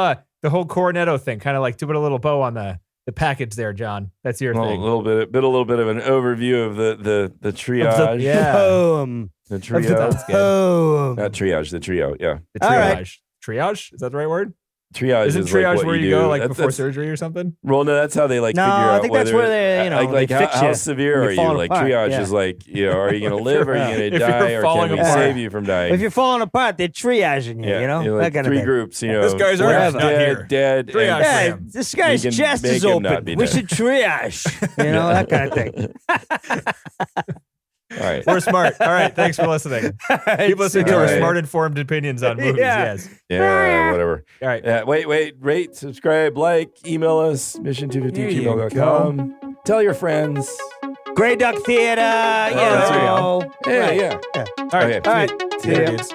the whole Cornetto thing. Kind of like to put a little bow on the package there, John. That's your Well, thing. a little bit of an overview of the triage. Yeah. Poem. The Of trio. the That's good. poem. Not triage, the trio. Yeah. The All triage. right. Triage? Is that the right word? Triage Isn't is triage like what where you do. go like That's- before that's- surgery or something? Well, no, that's how they like No, figure I out think that's whether, where they, like they how, fix how you severe when are you're you? falling Like apart, triage yeah. is like, are you going to live? Are you going If to you're die? Or falling can we apart. save you from dying? If you're falling apart, they're triaging you, you know? you're like that kind three of thing. groups, you know. This guy's Whatever. not dead, here. dead, Triage. and Yeah, Sam. this guy's We can chest make is him not open. be We dead. should triage. You know, that kind of thing. all right. We're smart. All right. Thanks for listening. Keep listening to All our right. smart, informed opinions on movies. Yeah. Yes. Yeah, whatever. All right. Wait, rate, subscribe, like, email us, mission250gmail.com. Tell your friends. Grey Duck Theater, you that's know. Yeah, Right. yeah. All right. Okay. All right. See ya, Yeah. dudes.